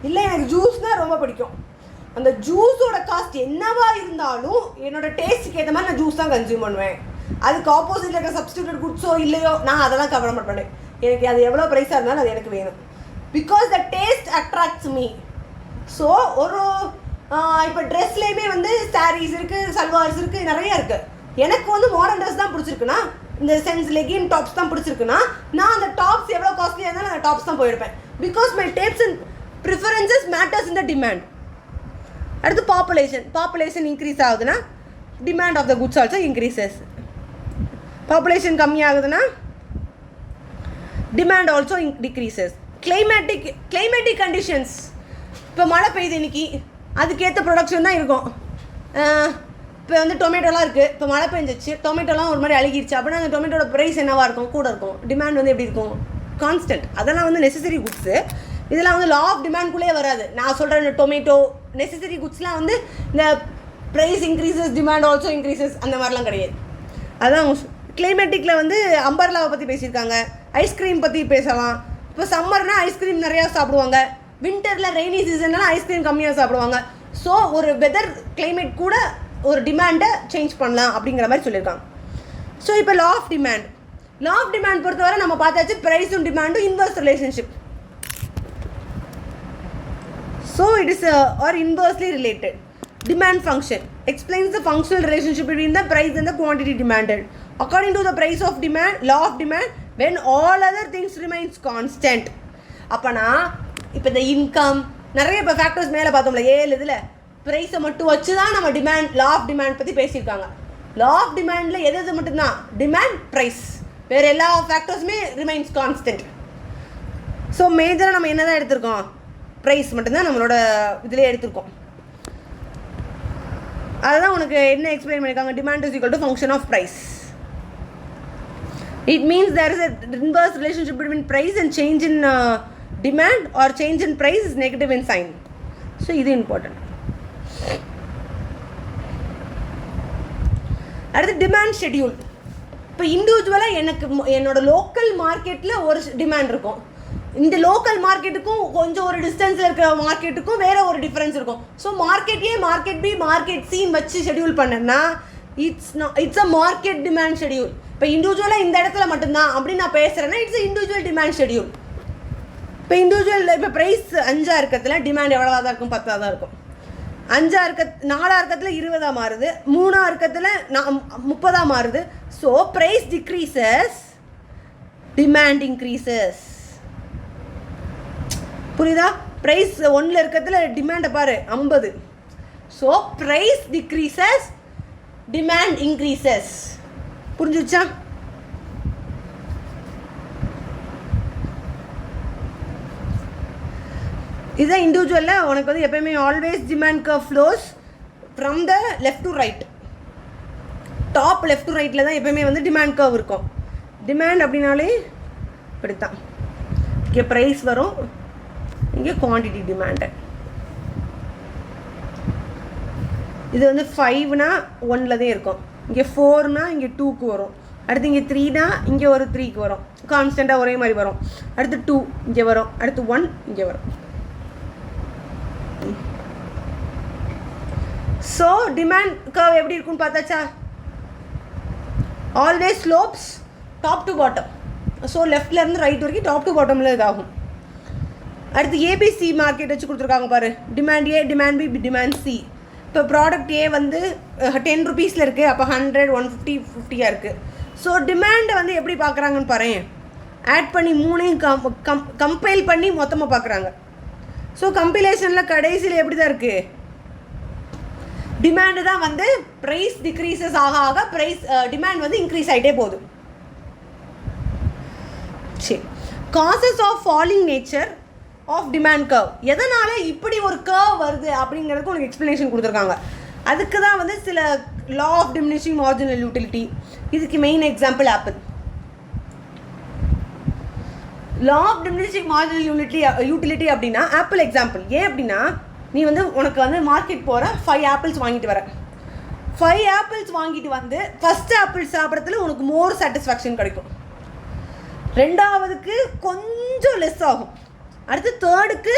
இல்லை எனக்கு ஜூஸ்னால் ரொம்ப பிடிக்கும். அந்த ஜூஸோட காஸ்ட் என்னவா இருந்தாலும் என்னோட டேஸ்ட்டுக்கு ஏற்ற மாதிரி நான் ஜூஸ் தான் கன்சியூம் பண்ணுவேன். அதுக்கு ஆப்போசிட்டில் இருக்க சப்ஸ்டியூட்டட் குட்ஸோ இல்லையோ நான் அதெல்லாம் கவலைப்பட மாட்டேன். எனக்கு அது எவ்வளோ ப்ரைஸாக இருந்தாலும் அது எனக்கு வேணும். Because the taste attracts me. So ஒரு இப்போ ட்ரெஸ்லேயுமே வந்து சாரீஸ் இருக்குது, சல்வார்ஸ் இருக்குது, நிறையா இருக்குது. எனக்கு வந்து மாடர்ன் ட்ரெஸ் தான் பிடிச்சிருக்குன்னா, இந்த சென்ஸ் லெகின் டாப்ஸ் தான் பிடிச்சிருக்குன்னா நான் அந்த டாப்ஸ் எவ்வளோ காஸ்ட்லியாக இருந்தாலும் அந்த டாப்ஸ் தான் போயிருப்பேன். Because my taste and preferences matters in the demand. அடுத்து பாப்புலேஷன் இன்க்ரீஸ் ஆகுதுன்னா demand of the goods also increases. Population கம்மியாகுதுன்னா demand also decreases. Climatic conditions. இப்போ மழை பெய்யுது இன்னைக்கு, அதுக்கேற்ற ப்ரொடக்ஷன் தான் இருக்கும். இப்போ வந்து டொமேட்டோலாம் இருக்குது, இப்போ மழை பெஞ்சிச்சு, டொமேட்டோலாம் ஒரு மாதிரி அழுகிடுச்சு அப்படின்னா அந்த டொமேட்டோட ப்ரைஸ் என்னவாக இருக்கும்? கூட இருக்கும். டிமாண்ட் வந்து எப்படி இருக்கும்? கான்ஸ்டன்ட். அதெல்லாம் வந்து நெசசரி குட்ஸு. இதெல்லாம் வந்து லா ஆஃப் டிமாண்ட்குள்ளே வராது. நான் சொல்கிற இந்த டொமேட்டோ நெசசரி குட்ஸ்லாம் வந்து இந்த price increases demand also increases அந்த மாதிரிலாம் கிடையாது. அதான் கிளைமேட்டிக்கில் வந்து அம்பர்லாவை பற்றி பேசியிருக்காங்க, ஐஸ்கிரீம் பற்றி பேசலாம். இப்போ சம்மர்னால் ஐஸ்கிரீம் நிறையா சாப்பிடுவாங்க, வின்டரில் ரெய்னி சீசன்லாம் ஐஸ்கிரீம் கம்மியாக சாப்பிடுவாங்க. ஸோ ஒரு வெதர் கிளைமேட் கூட ஒரு டிமாண்டை சேஞ்ச் பண்ணலாம் அப்படிங்கிற மாதிரி சொல்லியிருக்காங்க. ஸோ இப்போ லா ஆஃப் டிமாண்ட் பொறுத்தவரை நம்ம பார்த்தாச்சு ப்ரைஸும் டிமாண்டும் inverse relationship. So it is are inversely related. Demand function explains the functional relationship between the price and the quantity demanded. According to the price of demand, law of demand, when all other things remains constant. அப்போனா இப்போ இந்த இன்கம் நிறைய இப்போ ஃபேக்டர்ஸ் மேலே பார்த்தோம்ல, 7 இதில் ப்ரைஸை மட்டும் வச்சு தான் நம்ம லா ஆஃப் டிமாண்ட் பற்றி பேசியிருக்காங்க. லா ஆஃப் டிமாண்டில் எது மட்டும்தான்? Demand, price. வேறு எல்லா ஃபேக்டர்ஸுமே ரிமைன்ஸ் கான்ஸ்டன்ட். ஸோ மேஜராக நம்ம என்ன தான் எடுத்திருக்கோம்? ப்ரைஸ் மட்டும்தான் நம்மளோட இதிலே எடுத்திருக்கோம். அதுதான் உனக்கு என்ன எக்ஸ்பிளைன் பண்ணியிருக்காங்க? Demand is equal to function of price. It means there is a inverse relationship between price and change in demand or change in price is negative in sign. So இது இம்பார்ட்டன்ட். அடுத்து டிமாண்ட் ஷெட்யூல். இப்போ இண்டிவிஜுவலாக என்னோட லோக்கல் மார்க்கெட்டில் ஒரு டிமாண்ட் இருக்கும், இந்த லோக்கல் மார்க்கெட்டுக்கும் கொஞ்சம் ஒரு டிஸ்டன்ஸில் இருக்கிற மார்க்கெட்டுக்கும் வேறு ஒரு டிஃப்ரென்ஸ் இருக்கும். ஸோ மார்க்கெட் ஏ, மார்க்கெட் பி, மார்க்கெட் சின்னு வச்சு ஷெட்யூல் பண்ணேன்னா it's a market demand schedule. இப்போ இண்டிவிஜுவலாக இந்த இடத்துல மட்டும்தான் அப்படின்னு நான் பேசுகிறேன்னா இட்ஸ் இண்டிவிஜுவல் டிமாண்ட் ஷெட்யூல். இப்போ இப்போ ப்ரைஸ் 5 இருக்கிறதுல டிமாண்ட் எவ்வளோவா தான் இருக்கும்? 10 தான் இருக்கும். 4 இருக்கிறதுல 20 மாறுது, 3 இருக்கிறதுல 30 மாறுது. So price decreases, demand increases. புரியுதா? ப்ரைஸ் 1 இருக்கிறதுல டிமாண்டை பாரு 50. So price decreases, demand increases. புரிஞ்சுச்சா? இதுதான் இண்டிவிஜுவலில் உனக்கு வந்து எப்போயுமே always demand curve flows from the left to right. Top left to ரைட்டில் தான் எப்போயுமே வந்து டிமாண்ட் கர்வ் இருக்கும். டிமாண்ட் அப்படின்னாலே இப்படித்தான். இங்கே ப்ரைஸ் வரும், இங்கே குவான்டிட்டி டிமாண்டு. இது வந்து 5னா 1ல் தான் இருக்கும். இங்கே 4னா இங்கே 2க்கு வரும். அடுத்து இங்கே 3னா இங்கே ஒரு 3க்கு வரும். கான்ஸ்டண்ட்டாக ஒரே மாதிரி வரும். அடுத்து 2 இங்கே வரும். அடுத்து 1 இங்கே வரும். ஸோ டிமாண்ட் கர்வ் எப்படி இருக்குன்னு பார்த்தாச்சா? Always slopes top to bottom. So லெஃப்ட்லேருந்து ரைட் வரைக்கும் டாப் டு பாட்டமில் இதாகும். அடுத்து ஏபிசி மார்க்கெட் வச்சு கொடுத்துருக்காங்க பாரு. Demand A, demand B, demand C. இப்போ ப்ராடக்ட் ஏ வந்து 10 rupeesல இருக்குது. அப்போ 100, 150, 50 இருக்குது. ஸோ டிமாண்டை வந்து எப்படி பார்க்குறாங்கன்னு பாரு. ஆட் பண்ணி 3ஐயும் கம்பைல் பண்ணி மொத்தமாக பார்க்குறாங்க. ஸோ கம்பைலேஷனில் கடைசியில் எப்படி தான் இருக்குது? டிமாண்டு தான் வந்து ப்ரைஸ் டிக்ரீசஸ் ஆக ஆக ப்ரைஸ் டிமாண்ட் வந்து இன்க்ரீஸ் ஆகிட்டே போகுது. சரி, causes of falling nature of demand curve. எதனால் இப்படி ஒரு கர்வ் வருது அப்படிங்கிறதுக்கு உனக்கு எக்ஸ்ப்ளனேஷன் கொடுத்துருக்காங்க. அதுக்கு தான் வந்து சில law of diminishing marginal utility. இதுக்கு main example apple. Law of diminishing marginal utility அப்படின்னா ஆப்பிள் எக்ஸாம்பிள். ஏன் அப்படின்னா நீ வந்து உனக்கு வந்து மார்க்கெட் போகிற 5 ஆப்பிள்ஸ் வாங்கிட்டு வர. 5 ஆப்பிள்ஸ் வாங்கிட்டு வந்து ஃபஸ்ட் ஆப்பிள் சாப்பிட்றதுல உனக்கு மோர் சாட்டிஸ்ஃபேக்ஷன் கிடைக்கும். ரெண்டாவதுக்கு கொஞ்சம் லெஸ் ஆகும். அடுத்து தேர்டுக்கு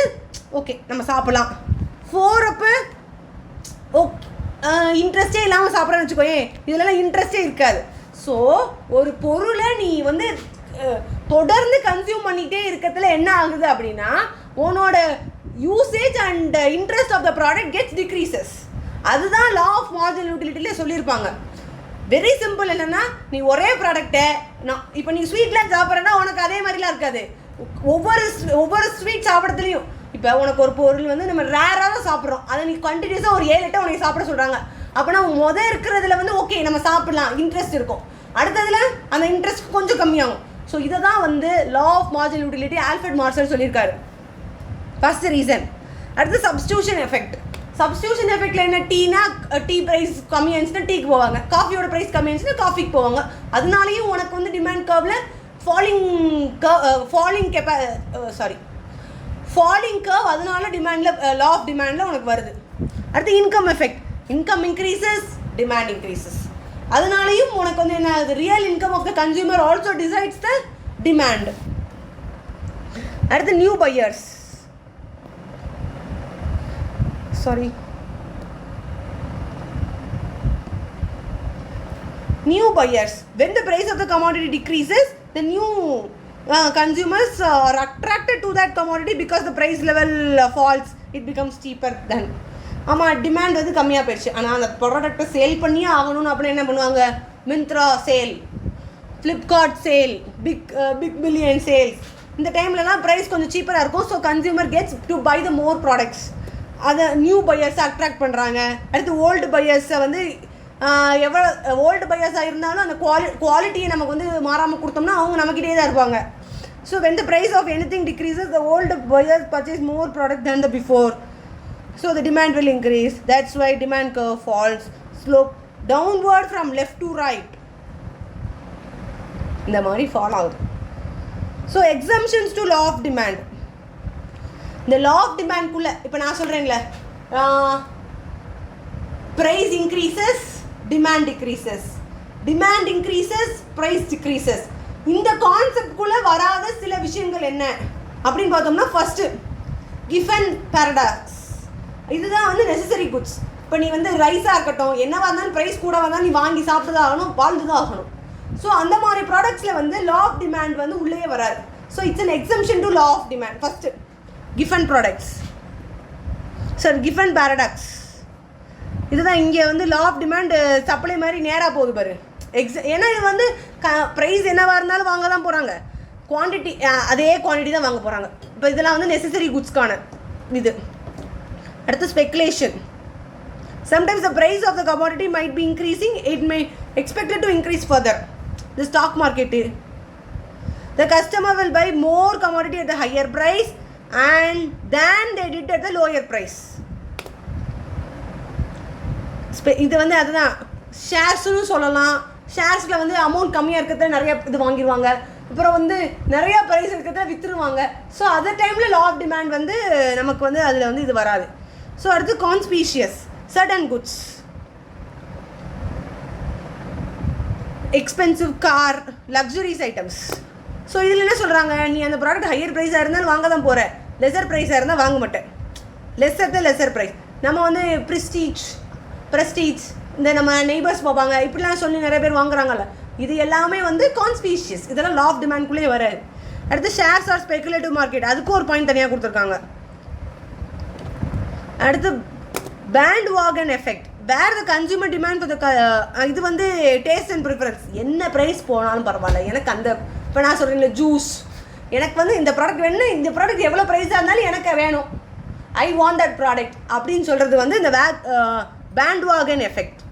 ஓகே நம்ம சாப்பிட்லாம். 4 அப்போ ஓகே இன்ட்ரெஸ்டே இல்லாமல் சாப்பிட்றேன்னு வச்சுக்கோயே. இதெல்லாம் இன்ட்ரெஸ்டே இருக்காது. ஸோ ஒரு பொருளை நீ வந்து தொடர்ந்து கன்சியூம் பண்ணிகிட்டே இருக்கிறதுல என்ன ஆகுது அப்படின்னா உன்னோட usage and interest of the product gets decreases. அதுதான் லா ஆஃப் மார்ஜினல் யூட்டிலிட்டியிலே சொல்லியிருப்பாங்க. Very simple. என்னென்னா நீ ஒரே ப்ராடக்டை இப்போ நீ ஸ்வீட்லாம் சாப்பிட்றேன்னா உனக்கு அதே மாதிரிலாம் இருக்காது. ஒவ்வொரு ஸ்வீட் சாப்பிட்றதுலையும் இப்போ உனக்கு ஒரு பொருள் வந்து நம்ம ரேராக தான் சாப்பிட்றோம். அதை நீ கண்டினியூஸாக ஒரு 7 8 உனக்கு சாப்பிட சொல்கிறாங்க. அப்போனா இருக்கிறதுல வந்து ஓகே நம்ம சாப்பிட்லாம், இன்ட்ரெஸ்ட் இருக்கும். அடுத்ததில் அந்த இன்ட்ரெஸ்ட் கொஞ்சம் கம்மியாகும். ஸோ இதை தான் வந்து law of marginal utility Alfred Marshall சொல்லியிருக்காரு. First reason. அடுத்து சப்ஸ்டியூஷன் எஃபெக்ட். சப்ஸ்டியூஷன் எஃபெக்டில் என்ன? டீனா டீ ப்ரைஸ் கம்மியாச்சுன்னா டீக்கு போவாங்க, காஃபியோட ப்ரைஸ் கம்மியாச்சுன்னா காஃபிக்கு போவாங்க. அதனாலேயும் உனக்கு வந்து டிமாண்ட் கர்வில் ஃபாலிங் கர்வ். அதனால டிமாண்டில் லா ஆஃப் டிமாண்டில் உனக்கு வருது. அடுத்து income effect. Income increases, demand increases. அதனாலேயும் உனக்கு வந்து என்ன ஆகுது? Real income of the consumer also decides the demand. அடுத்து new buyers. New buyers. When the price of the commodity decreases, the new consumers are attracted to that commodity because the price level falls. It becomes cheaper then. ஆமாம், டிமாண்ட் வந்து கம்மியாக போயிடுச்சு. ஆனால் அந்த ப்ராடக்டை சேல் பண்ணியே ஆகணும்னு அப்படி என்ன பண்ணுவாங்க? Myntra sale, Flipkart sale, big billion sales. இந்த டைம்லலாம் ப்ரைஸ் கொஞ்சம் சீப்பராக இருக்கும். So consumer gets to buy the more products. அதை நியூ பையர்ஸை அட்ராக்ட் பண்ணுறாங்க. அடுத்து ஓல்டு பையர்ஸை வந்து எவ்வளோ ஓல்டு பையர்ஸாக இருந்தாலும் அந்த குவாலிட்டியை நமக்கு வந்து மாறாமல் கொடுத்தோம்னா அவங்க நம்மக்கிட்டே தான் இருப்பாங்க. So when the price of anything decreases, the old buyers purchase more product than the before. So the demand will increase. That's why demand curve falls, slope downward from left to right. இந்த மாதிரி ஃபால் ஆகுது. So exemptions to law of demand. இந்த law of demandக்குள்ளே இப்போ நான் சொல்கிறேன்ல, price increases, demand decreases, demand increases, price decreases. இந்த கான்செப்ட்குள்ளே வராத சில விஷயங்கள் என்ன அப்படின்னு பார்த்தோம்னா, ஃபஸ்ட்டு கிஃபன் பேரடாக்ஸ். இதுதான் வந்து நெசசரி குட்ஸ். இப்போ நீ வந்து ரைஸாக இருக்கட்டும், என்னவா இருந்தாலும் ப்ரைஸ் கூட வந்தாலும் நீ வாங்கி சாப்பிட்டு தான் ஆகணும், வாழ்ந்து தான் ஆகணும். ஸோ அந்த மாதிரி ப்ராடக்ட்ஸில் வந்து லா ஆஃப் டிமாண்ட் வந்து உள்ளே வராது. So it's an exemption to law of demand. First Giffen products, Giffen paradox. இதுதான் இங்கே வந்து லா ஆஃப் டிமாண்ட் சப்ளை மாதிரி நேராக போகுது பாரு. ஏன்னா இது வந்து ப்ரைஸ் என்னவாக இருந்தாலும் வாங்க தான் போகிறாங்க, குவான்டிட்டி அதே குவான்டிட்டி தான் வாங்க போகிறாங்க. இப்போ இதெல்லாம் வந்து நெசசரி குட்ஸ்க்கான இது. அடுத்து speculation. Sometimes the price of the commodity might be increasing, it may expected to increase further. The stock market, the customer will buy more commodity at the higher price and then they did at the lower price. இது வந்து அதுதான் ஷேர்ஸ்னு சொல்லலாம். ஷேர்ஸில் வந்து அமௌண்ட் கம்மியாக இருக்கிறத நிறைய இது வாங்கிடுவாங்க. அப்புறம் வந்து நிறையா ப்ரைஸ் இருக்கிறத விற்றுருவாங்க. ஸோ அதர் டைமில் லா ஆஃப் டிமாண்ட் வந்து நமக்கு வந்து அதில் வந்து இது வராது. ஸோ அடுத்து conspicuous certain goods, expensive car, luxuries items. So இதில் என்ன சொல்கிறாங்க, நீ அந்த ப்ராடக்ட் ஹையர் ப்ரைஸாக இருந்தாலும் வாங்க தான் போகிற, லெஸர் ப்ரைஸாக இருந்தால் வாங்க மாட்டேன். Lesser price. நம்ம வந்து ப்ரெஸ்டீஜ் இந்த நம்ம நெய்பர்ஸ் பார்ப்பாங்க, இப்படிலாம் சொல்லி நிறைய பேர் வாங்குறாங்கல்ல, இது எல்லாமே வந்து கான்ஸ்பீஷியஸ். இதெல்லாம் லா ஆஃப் டிமாண்ட்குள்ளேயே வராது. அடுத்து ஷேர்ஸ் ஆர் ஸ்பெகுலேட்டிவ் மார்க்கெட், அதுக்கும் ஒரு பாயிண்ட் தனியாக கொடுத்துருக்காங்க. அடுத்து bandwagon effect, where the consumer demand for இது வந்து டேஸ்ட் அண்ட் ப்ரிஃபரன்ஸ். என்ன ப்ரைஸ் போனாலும் பரவாயில்ல, எனக்கு அந்த இப்போ நான் சொல்கிறேன் ஜூஸ், எனக்கு வந்து இந்த ப்ராடக்ட் வேணும், இந்த ப்ராடக்ட் எவ்வளோ ப்ரைஸாக இருந்தாலும் எனக்கு வேணும், ஐ வாண்ட் தட் ப்ராடக்ட் அப்படின்னு சொல்கிறது வந்து இந்த bandwagon effect.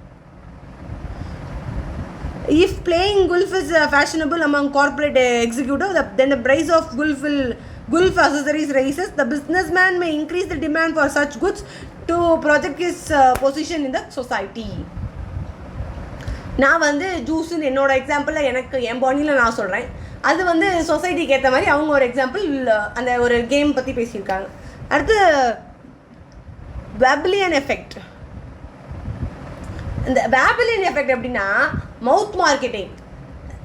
If playing golf is fashionable among corporate executives, then the price of golf accessories rises. The businessman may increase the demand for such goods to project his position in the society. நான் வந்து ஜூஸுன்னு என்னோட எக்ஸாம்பிளில் எனக்கு என் பாணியில் நான் சொல்கிறேன். அது வந்து சொசைட்டிக்கு ஏற்ற மாதிரி அவங்க ஒரு எக்ஸாம்பிள் அந்த ஒரு கேம் பற்றி பேசியிருக்காங்க. அடுத்து பேபிலியன் எஃபெக்ட். இந்த பேபிலியன் எஃபெக்ட் எப்படின்னா மவுத் மார்க்கெட்டிங்.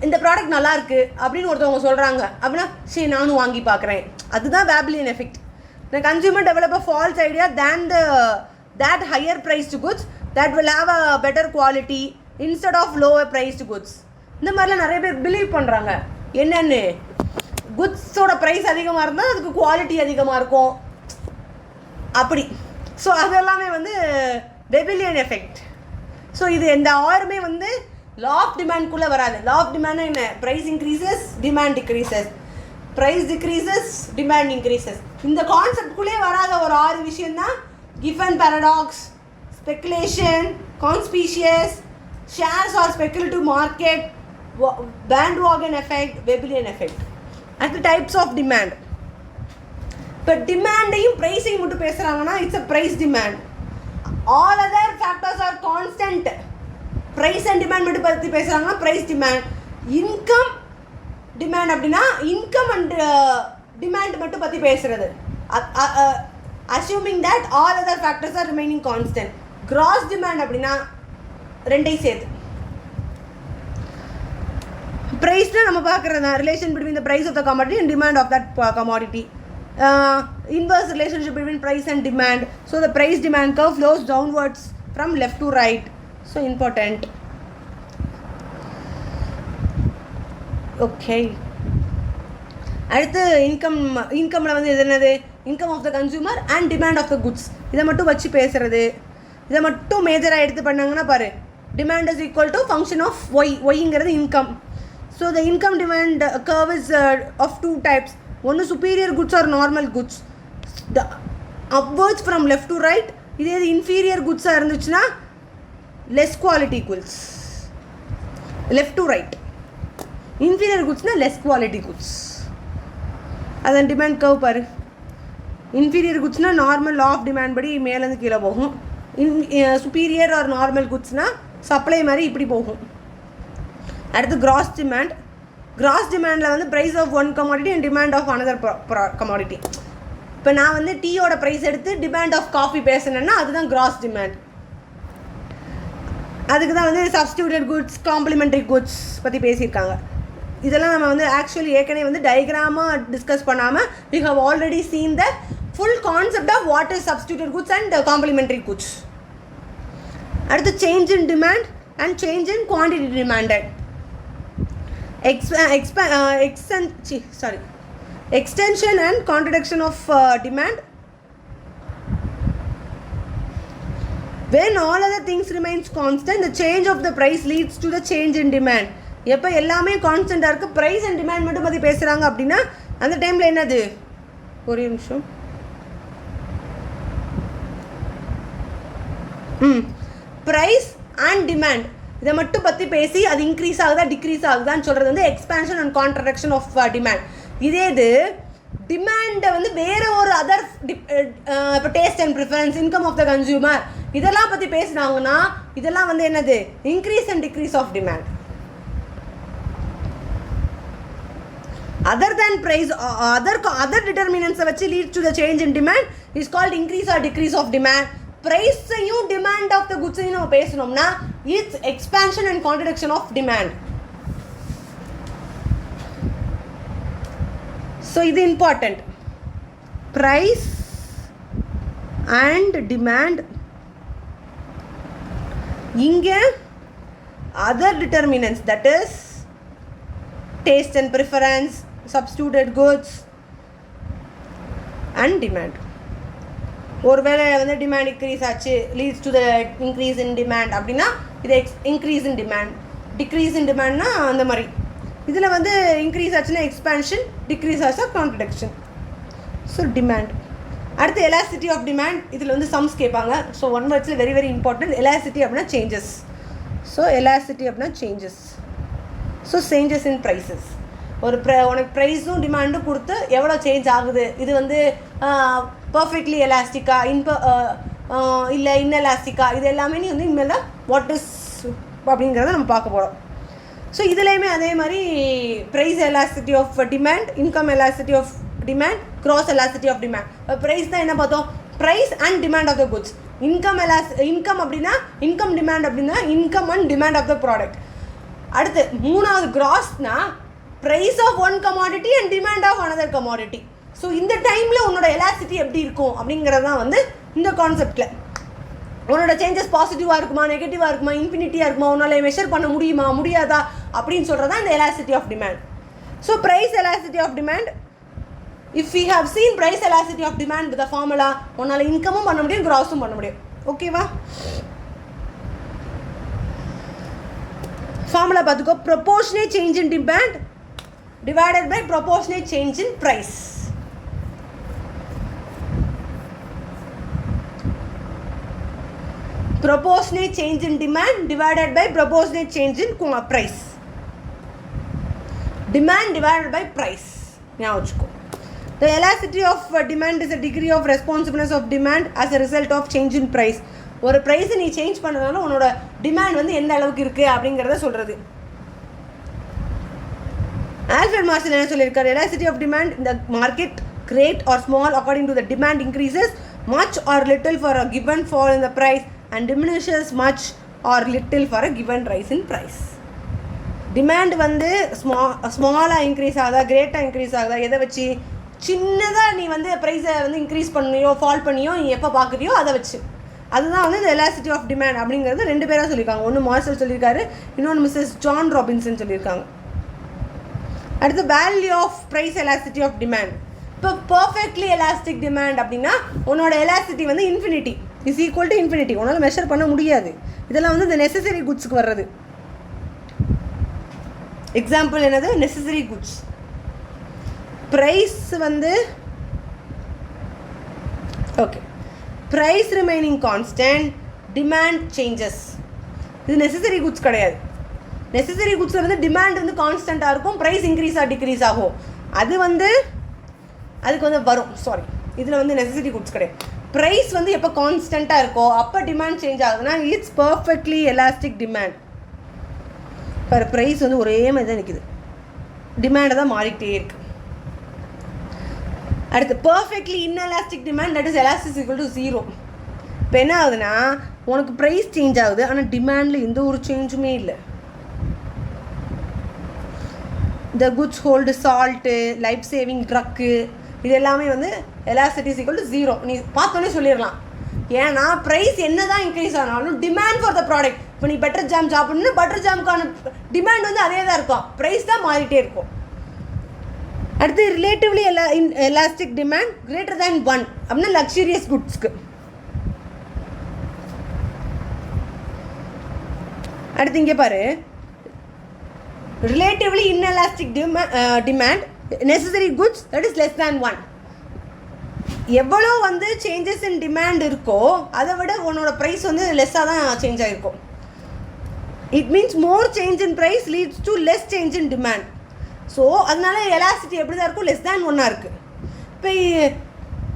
இந்த ப்ராடக்ட் நல்லா இருக்குது அப்படின்னு ஒருத்தவங்க சொல்கிறாங்க அப்படின்னா சரி நானும் வாங்கி பார்க்குறேன், அதுதான் பேபிலியன் effect. The consumer develop a false idea than that higher priced goods that will have a better quality instead of lower priced goods. இந்த மாதிரிலாம் நிறைய பேர் பிலீவ் பண்ணுறாங்க. என்னென்னு குட்ஸோட ப்ரைஸ் அதிகமாக இருந்தால் அதுக்கு குவாலிட்டி அதிகமாக இருக்கும் அப்படி. ஸோ அதெல்லாமே வந்து பேபிலியன் எஃபெக்ட். ஸோ இது எந்த ஆறுமே வந்து லா ஆஃப் டிமாண்ட்குள்ளே வராது. லா ஆஃப் டிமாண்ட் என்ன, price increases demand decreases, price decreases demand increases. இந்த கான்செப்ட்குள்ளே வராத ஒரு 6 விஷயந்தான் Giffen paradox, speculation, conspicuous, shares or speculative market, bandwagon effect, Veblen effect. அடுத்து டைப்ஸ் ஆஃப் டிமாண்ட். இப்போ டிமாண்டையும் ப்ரைஸையும் மட்டும் பேசுகிறாங்கன்னா it's a price demand. All other factors are constant. Price and demand மட்டும் பற்றி பேசுகிறாங்கன்னா ப்ரைஸ் டிமாண்ட். இன்கம் டிமாண்ட் அப்படின்னா இன்கம் அண்ட் டிமாண்ட் மட்டும் பற்றி பேசுகிறது, assuming that all other factors are remaining constant. Cross demand அப்படின்னா ரெண்டையும் சேர்த்து. ப்ரைஸ்னால் நம்ம பார்க்குறது தான் relation between the price of the commodity and demand of that commodity. Inverse relationship between price and demand. So the price demand curve flows downwards from left to right. So important. Okay. அடுத்து இன்கம்ல வந்து எது என்னது, income of the consumer and demand of the goods. இதை மட்டும் வச்சு பேசுறது, இதை மட்டும் மேஜராக எடுத்து பண்ணாங்கன்னா பாரு, demand is equal to function of ஒய்ங்கிறது income. So the income demand curve is of 2 types. ஒன்று superior goods or normal goods, the upwards from left to right. இதே இது இன்ஃபீரியர் குட்ஸாக இருந்துச்சுன்னா less quality goods, left to right. Inferior குட்ஸ்னால் லெஸ் குவாலிட்டி குட்ஸ். அதன் டிமாண்ட் கர்வ் பாரு. இன்ஃபீரியர் குட்ஸ்னால் நார்மல் லா ஆஃப் டிமாண்ட் படி மேலேருந்து கீழே போகும். சுப்பீரியர் ஆர் நார்மல் குட்ஸ்னால் சப்ளை மாதிரி இப்படி போகும். அடுத்து கிராஸ் டிமாண்ட். கிராஸ் டிமாண்டில் வந்து price of one commodity and demand of another commodity. இப்போ நான் வந்து டீயோட ப்ரைஸ் எடுத்து டிமாண்ட் ஆஃப் காஃபி பேசினேன்னா அதுதான் கிராஸ் டிமாண்ட். அதுக்கு தான் வந்து சப்ஸ்டியூட்டட் குட்ஸ், காம்ப்ளிமெண்ட்ரி குட்ஸ் பற்றி பேசியிருக்காங்க. இதெல்லாம் நம்ம வந்து ஆக்சுவலி ஏற்கனவே வந்து டயக்ராமாக டிஸ்கஸ் பண்ணாமல் we have already seen the full concept of what is substituted goods and complementary goods. அடுத்து change in demand and change in quantity demanded. Extension and contraction of demand. When all other things remains constant, the change of the price leads to the change in demand. எப்போ எல்லாமே கான்ஸ்டண்ட்டாக இருக்குது, ப்ரைஸ் அண்ட் டிமாண்ட் மட்டும் பற்றி பேசுகிறாங்க அப்படின்னா அந்த டைமில் என்னது, ஒரே நிமிஷம், ப்ரைஸ் அண்ட் டிமாண்ட் இதை மட்டும் பற்றி பேசி அது இன்க்ரீஸ் ஆகுதா டிக்ரீஸ் ஆகுதான்னு சொல்கிறது வந்து expansion and contraction of demand. இதே இது டிமாண்டை வந்து வேறு ஒரு அதர் இப்போ taste and preference, income of the consumer இதெல்லாம் பற்றி பேசுனாங்கன்னா இதெல்லாம் வந்து என்னது, increase and decrease of demand. other than price, other determinants which leads to the change in demand is called increase or decrease of demand. Price and demand of the goods நம்ம பேசணும்னா it's expansion and contraction of demand. So இது important. Price and demand. இங்க other determinants, that is taste and preference, substituted goods and demand. ஒருவேளை வந்து டிமாண்ட் இன்க்ரீஸ் ஆச்சு leads to the increase in demand அப்படின்னா இது increase in demand. Decrease in டிமாண்ட்னா அந்த மாதிரி. இதில் வந்து இன்க்ரீஸ் ஆச்சுன்னா எக்ஸ்பான்ஷன், டிக்ரீஸ் ஆச்சா கான்ட்ரடிக்ஷன். So demand. அடுத்து எலாசிட்டி ஆஃப் டிமாண்ட். இதில் வந்து சம்ஸ் கேட்பாங்க. ஸோ ஒன் வேர்ட்ஸில் வெரி வெரி இம்பார்ட்டன்ட். எலாசிட்டி அப்படின்னா சேஞ்சஸ். ஸோ எலாசிட்டி அப்படின்னா changes. So changes in prices. உனக்கு ப்ரைஸும் டிமாண்டும் கொடுத்து எவ்வளோ சேஞ்ச் ஆகுது, இது வந்து பர்ஃபெக்ட்லி எலாஸ்டிக்கா இல்லை இன்எலாஸ்டிக்கா, இது எல்லாமே நீ வந்து இனிமேல் வாட் இஸ் அப்படிங்கிறத நம்ம பார்க்க போகிறோம். ஸோ இதுலேயுமே அதே மாதிரி price elasticity of demand, income elasticity of demand, cross elasticity of demand. Price தான் என்ன பார்த்தோம், price and demand of the goods. Income அப்படின்னா இன்கம், டிமாண்ட் அப்படின்னா income and demand of the product. அடுத்து மூணாவது கிராஸ்னா price of one commodity and demand of another commodity. So இந்த டைமில் உன்னோட எலாசிட்டி எப்படி இருக்கும் அப்படிங்கிறது தான் வந்து இந்த கான்செப்டில். உன்னோட சேஞ்சஸ் பாசிட்டிவாக இருக்குமா, நெகட்டிவாக இருக்குமா, இன்ஃபினிட்டியாக இருக்குமா, உன்னால் மெஷர் பண்ண முடியுமா முடியாதா அப்படின்னு சொல்கிறது தான் இந்த elasticity of demand. So price elasticity of demand, if you have seen price elasticity of demand with formula, உன்னால் இன்கமும் பண்ண முடியும், கிராஸும் பண்ண முடியும். ஓகேவா? ஃபார்முலா பார்த்துக்கோ. Proportionate change in demand divided by proportionate change in price. Proportionate change in demand divided by proportionate change in price. Demand divided by price. Now the elasticity of demand is a degree of responsiveness of demand as a result of change in price. ஒரு ப்ரைஸை நீ சேஞ்ச் பண்ணதுனால உன்னோட டிமாண்ட் வந்து எந்த அளவுக்கு இருக்குது அப்படிங்கிறத சொல்கிறது. ஆல்ஃபிரட் மார்ஷல் என்ன சொல்லியிருக்காரு, எலாசிட்டி ஆஃப் டிமாண்ட் இந்த market great or small according to the demand increases much or little for a given fall in the price and diminishes much or little for a given rise in price. Demand வந்து ஸ்மாலாக இன்க்ரீஸ் ஆகுதா, கிரேட்டாக இன்க்ரீஸ் ஆகுதா, எதை வச்சு? சின்னதாக நீ வந்து ப்ரைஸை வந்து இன்க்ரீஸ் பண்ணியோ ஃபால் பண்ணியோ நீ எப்போ பார்க்குறியோ அதை வச்சு. அதுதான் வந்து இந்த எலாசிட்டி ஆஃப் டிமாண்ட் அப்படிங்கிறது ரெண்டு பேராக சொல்லியிருக்காங்க. ஒன்று மார்ஷல் சொல்லியிருக்காரு, இன்னொன்று மிஸ்ஸஸ் ஜான் ராபின்சன் சொல்லியிருக்காங்க. அடுத்து value of price elasticity of demand. இப்போ பர்ஃபெக்ட்லி எலாஸ்டிக் டிமாண்ட் அப்படின்னா உன்னோட எலாசிட்டி வந்து infinity is equal to infinity. உன்னால் மெஷர் பண்ண முடியாது. இதெல்லாம் வந்து இந்த நெசசரி குட்ஸ்க்கு வர்றது. எக்ஸாம்பிள் என்னது, நெசசரி குட்ஸ். ப்ரைஸ் வந்து okay, price remaining constant, demand changes. இது நெசசரி குட்ஸ் கிடையாது. நெசசரி குட்ஸில் வந்து டிமாண்ட் வந்து கான்ஸ்டண்ட்டாக இருக்கும், ப்ரைஸ் இன்க்ரீஸாக டிக்ரீஸ் ஆகும். அது வந்து அதுக்கு வந்து வரும். சாரி, இதில் வந்து நெசசரி குட்ஸ் கிடையாது. ப்ரைஸ் வந்து எப்போ கான்ஸ்டண்ட்டாக இருக்கோ அப்போ டிமாண்ட் சேஞ்ச் ஆகுதுன்னா இட்ஸ் பர்ஃபெக்ட்லி எலாஸ்டிக் டிமாண்ட். இப்போ ப்ரைஸ் வந்து ஒரே மாதிரி தான் நிற்குது, டிமாண்டை தான் மாறிக்கிட்டே இருக்கு. அடுத்து perfectly inelastic demand, that is elastic equal to 0. இப்போ என்ன ஆகுதுன்னா உனக்கு ப்ரைஸ் சேஞ்ச் ஆகுது, ஆனால் டிமாண்டில் எந்த ஒரு சேஞ்சுமே இல்லை. இந்த goods hold salt, life saving drug, இது எல்லாமே வந்து எலாஸ்டிசிட்டி இஸ் ஈக்குவல் டு 0. நீ பார்த்தோன்னே சொல்லிடலாம். ஏன்னா ப்ரைஸ் என்ன தான் இன்க்ரீஸ் ஆனாலும் டிமாண்ட் ஃபார் த ப்ராடக்ட், இப்போ நீ பட்டர் ஜாம் சாப்பிட்ணுன்னு பட்டர் ஜாமுக்கான டிமாண்ட் வந்து அதே தான் இருக்கும், ப்ரைஸ் தான் மாறிட்டே இருக்கும். அடுத்து relatively elastic demand greater than 1 அப்படின்னா லக்ஸூரியஸ் குட்ஸ்க்கு. அடுத்து இங்கே பாரு, relatively inelastic demand necessary goods that is less than 1. எவ்வளோ வந்து சேஞ்சஸ் இன் டிமாண்ட் இருக்கோ அதை விட உன்னோட ப்ரைஸ் வந்து லெஸ்ஸாக தான் சேஞ்ச் ஆகிருக்கும். It means more change in price leads to less change in demand. So அதனால எலாஸ்டிட்டி எப்படி தான் இருக்கும், லெஸ் தேன் 1 இருக்குது. இப்போ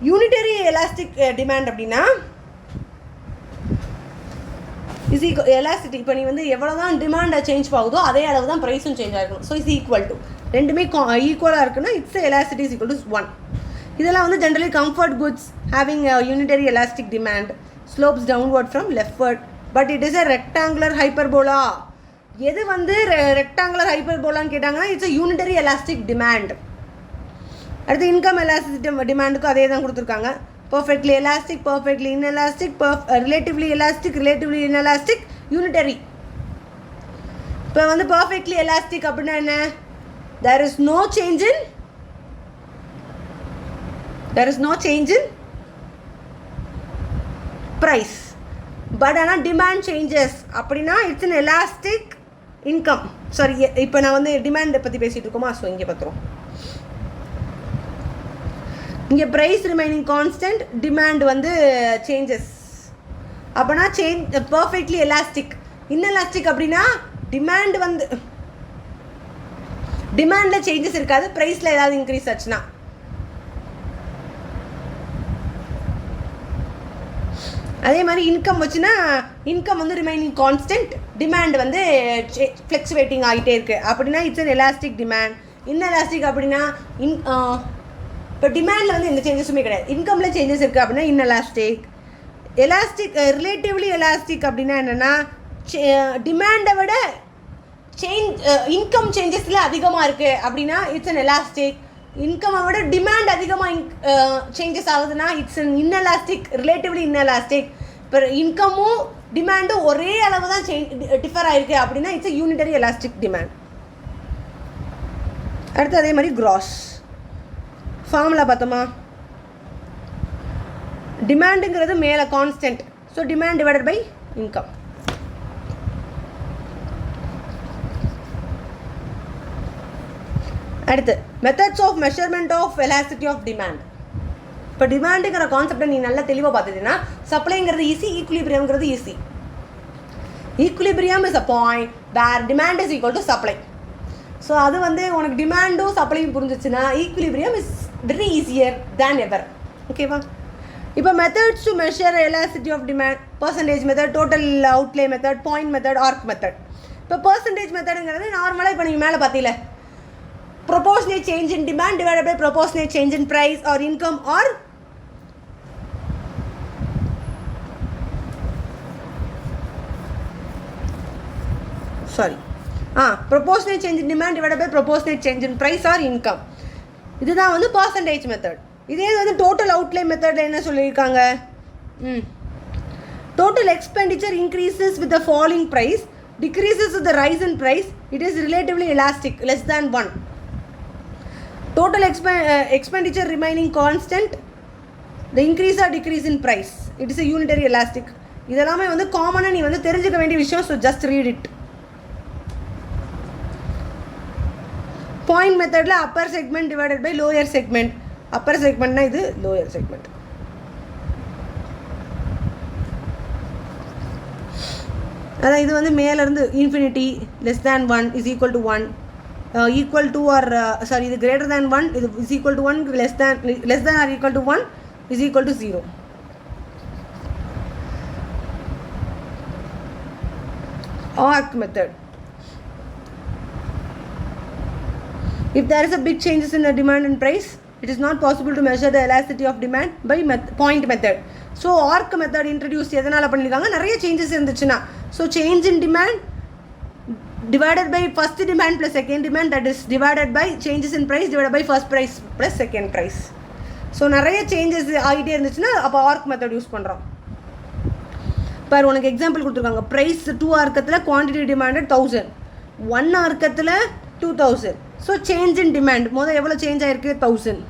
யூனிட்டரி எலாஸ்டிக் டிமாண்ட் அப்படின்னா இஸ் எலாஸ்டிட்டி. இப்போ நீ வந்து எவ்வளோ தான் டிமாண்டை சேஞ்ச் ஆகுதோ அதே அளவு தான் ப்ரைஸும் சேஞ்ச் ஆகிருக்கும். ஸோ இஸ் ஈக்குவல் டு ரெண்டுமே ஈக்குவலாக இருக்குன்னா it's elasticity is equal to 1. இதெல்லாம் வந்து generally comfort goods having unitary elastic demand slopes downward from leftward but it is a rectangular hyperbola. எது வந்து ரெக்டாங்குலர் ஹைப்பர்போலான்னு கேட்டாங்கன்னா it's a unitary elastic demand. அடுத்து இன்கம் எலாஸ்டிக் டிமாண்டுக்கும் அதே தான் கொடுத்துருக்காங்க. Perfectly elastic, perfectly inelastic, relatively elastic, relatively inelastic, unitary. இப்போ வந்து பர்ஃபெக்ட்லி எலாஸ்டிக் அப்படின்னா என்ன? there is no change in price but ஆனால் demand changes அப்படின்னா it's an elastic income. Sorry, இப்போ நான் வந்து டிமாண்டை பற்றி பேசிகிட்டு இருக்கோமா? ஸோ இங்கே பார்த்துருவோம். இங்கே ப்ரைஸ் ரிமைனிங் கான்ஸ்டன்ட், டிமாண்ட் வந்து சேஞ்சஸ். அப்போனா பர்ஃபெக்ட்லி எலாஸ்டிக். இன்எலாஸ்டிக் அப்படின்னா டிமாண்ட் வந்து டிமாண்டில் சேஞ்சஸ் இருக்காது, ப்ரைஸில் ஏதாவது இன்க்ரீஸ் ஆச்சுன்னா. அதே மாதிரி இன்கம் வச்சுன்னா இன்கம் வந்து ரிமைனிங் கான்ஸ்டன்ட், டிமாண்ட் வந்து ஃப்ளக்சுவேட்டிங் ஆகிட்டே இருக்குது அப்படின்னா it's an elastic demand. Inelastic அப்படின்னா இப்போ டிமாண்டில் வந்து எந்த சேஞ்சஸுமே கிடையாது, இன்கமில் சேஞ்சஸ் இருக்குது அப்படின்னா இன்எலாஸ்டிக். எலாஸ்டிக் ரிலேட்டிவ்லி எலாஸ்டிக் அப்படின்னா என்னென்னா டிமாண்டை விட இன்கம் சேஞ்சஸில் அதிகமாக இருக்குது அப்படின்னா இட்ஸ் அன் எலாஸ்டிக். இன்கம்மை விட டிமாண்ட் அதிகமாக சேஞ்சஸ் ஆகுதுன்னா it's an inelastic, relatively inelastic. இப்போ இன்கமும் டிமாண்டும் ஒரே அளவு தான் டிஃபர் ஆகிருக்கு அப்படின்னா it's a unitary elastic demand. அடுத்து அதே மாதிரி கிராஸ் ஃபார்முலா பார்த்தோமா? டிமாண்டுங்கிறது மேலே constant, so demand divided by income. அடுத்து methods of measurement of elasticity of demand. இப்போ டிமாண்டுங்கிற கான்செப்டை நீ நல்லா தெளிவாக பார்த்துட்டீங்கன்னா சப்ளைங்கிறது ஈஸி, ஈக்குலிபிரியம்ங்கிறது easy. Equilibrium is a point where demand is equal to supply. So அது வந்து உனக்கு டிமாண்டும் சப்ளையும் புரிஞ்சிச்சுன்னா equilibrium is very easier than ever. ஓகேவா? இப்போ methods to measure elasticity of demand: percentage method, total outlay method, point method, arc method. இப்போ பர்சன்டேஜ் மெத்தடுங்கிறது நார்மலாக இப்போ நீங்கள் மேலே பார்த்தீங்கள proportionate change in demand divided by proportionate change in price or income or proportionate change in demand divided by proportionate change in price or income. இதுதான் வந்து percentage method. இதே வந்து total outlay method என்ன சொல்லியிருக்காங்க? Total expenditure increases with the falling price, decreases with the rise in price. It is relatively elastic, less than 1. Total expenditure remaining constant, the increase or decrease in price, it is a unitary elastic. இதெல்லாமே வந்து காமனாக நீ வந்து தெரிஞ்சுக்க வேண்டிய விஷயம். So just read it. Point மெத்தடில் upper segment divided by lower segment. Upper செக்மெண்ட்னா இது லோயர் செக்மெண்ட். அதான் இது வந்து மேலேருந்து infinity less than 1 is equal to 1, equal to or sorry இது greater than 1 இது is equal to 1, less than or equal to 1 is equal to 0. Arc method: if there is a big changes in the demand and price, it is not possible to measure the elasticity of demand by point method. So arc method introduce எதனால பண்ணிருக்காங்க? நிறைய changes இருந்துச்சுன்னா so change in demand divided by first demand plus second demand, that is divided by changes in price divided by first price plus second price. So நிறைய சேஞ்சஸ் ஆகிட்டே இருந்துச்சுன்னா அப்போ ஆர்க் மெத்தட் யூஸ் பண்ணுறோம். பாரு உனக்கு எக்ஸாம்பிள் கொடுத்துருக்காங்க. ப்ரைஸ் 2 ஆர்க்கத்தில் குவான்டிட்டி டிமாண்டட் 1000, 1 ஆர்க்கத்தில் 2000. ஸோ சேஞ்ச் இன் டிமாண்ட் முதல் எவ்வளோ சேஞ்ச் ஆகிருக்கு? 1000.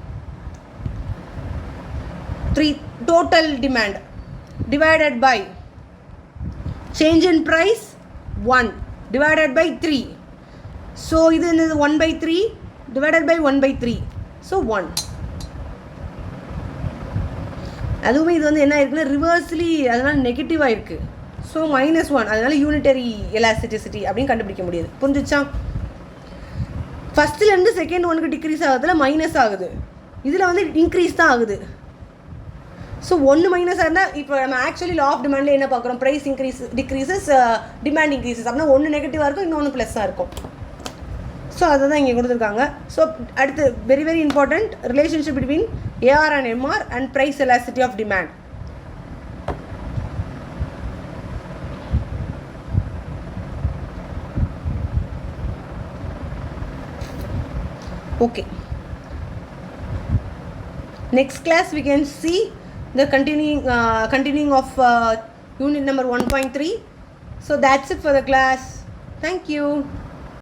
3 total demand divided by change in price 1 divided by 3. So இது என்னது 1/3 divided by 1/3. So 1. அதுவுமே இது வந்து என்ன இருக்குன்னா ரிவர்ஸ்லி, அதனால் நெகட்டிவாக இருக்குது. ஸோ -1, அதனால் யூனிட்டரி எலாஸ்டிசிட்டி அப்படின்னு கண்டுபிடிக்க முடியுது. புரிஞ்சிச்சா? ஃபஸ்ட்டுலேருந்து செகண்ட் ஒனுக்கு டிக்ரீஸ் ஆகுதுல மைனஸ் ஆகுது, இதில் வந்து இன்க்ரீஸ் தான் ஆகுது. ஸோ ஒன்று மைனஸாக இருந்தால் இப்போ நம்ம ஆக்சுவலி லா ஆஃப் டிமாண்டில் என்ன பார்க்குறோம்? ப்ரைஸ் டிக்ரீசஸ் டிமாண்ட் இன்க்ரீசஸ் அப்படின்னா ஒன்று நெகட்டிவாக இருக்கும், இன்னொன்று ப்ளஸ்ஸாக இருக்கும். ஸோ அதை தான் இங்கே கொடுத்துருக்காங்க. ஸோ அடுத்து very important relationship between AR and MR and price elasticity of demand. Okay. Next class we can see the continuing of unit number 1.3. So that's it for the class. Thank you.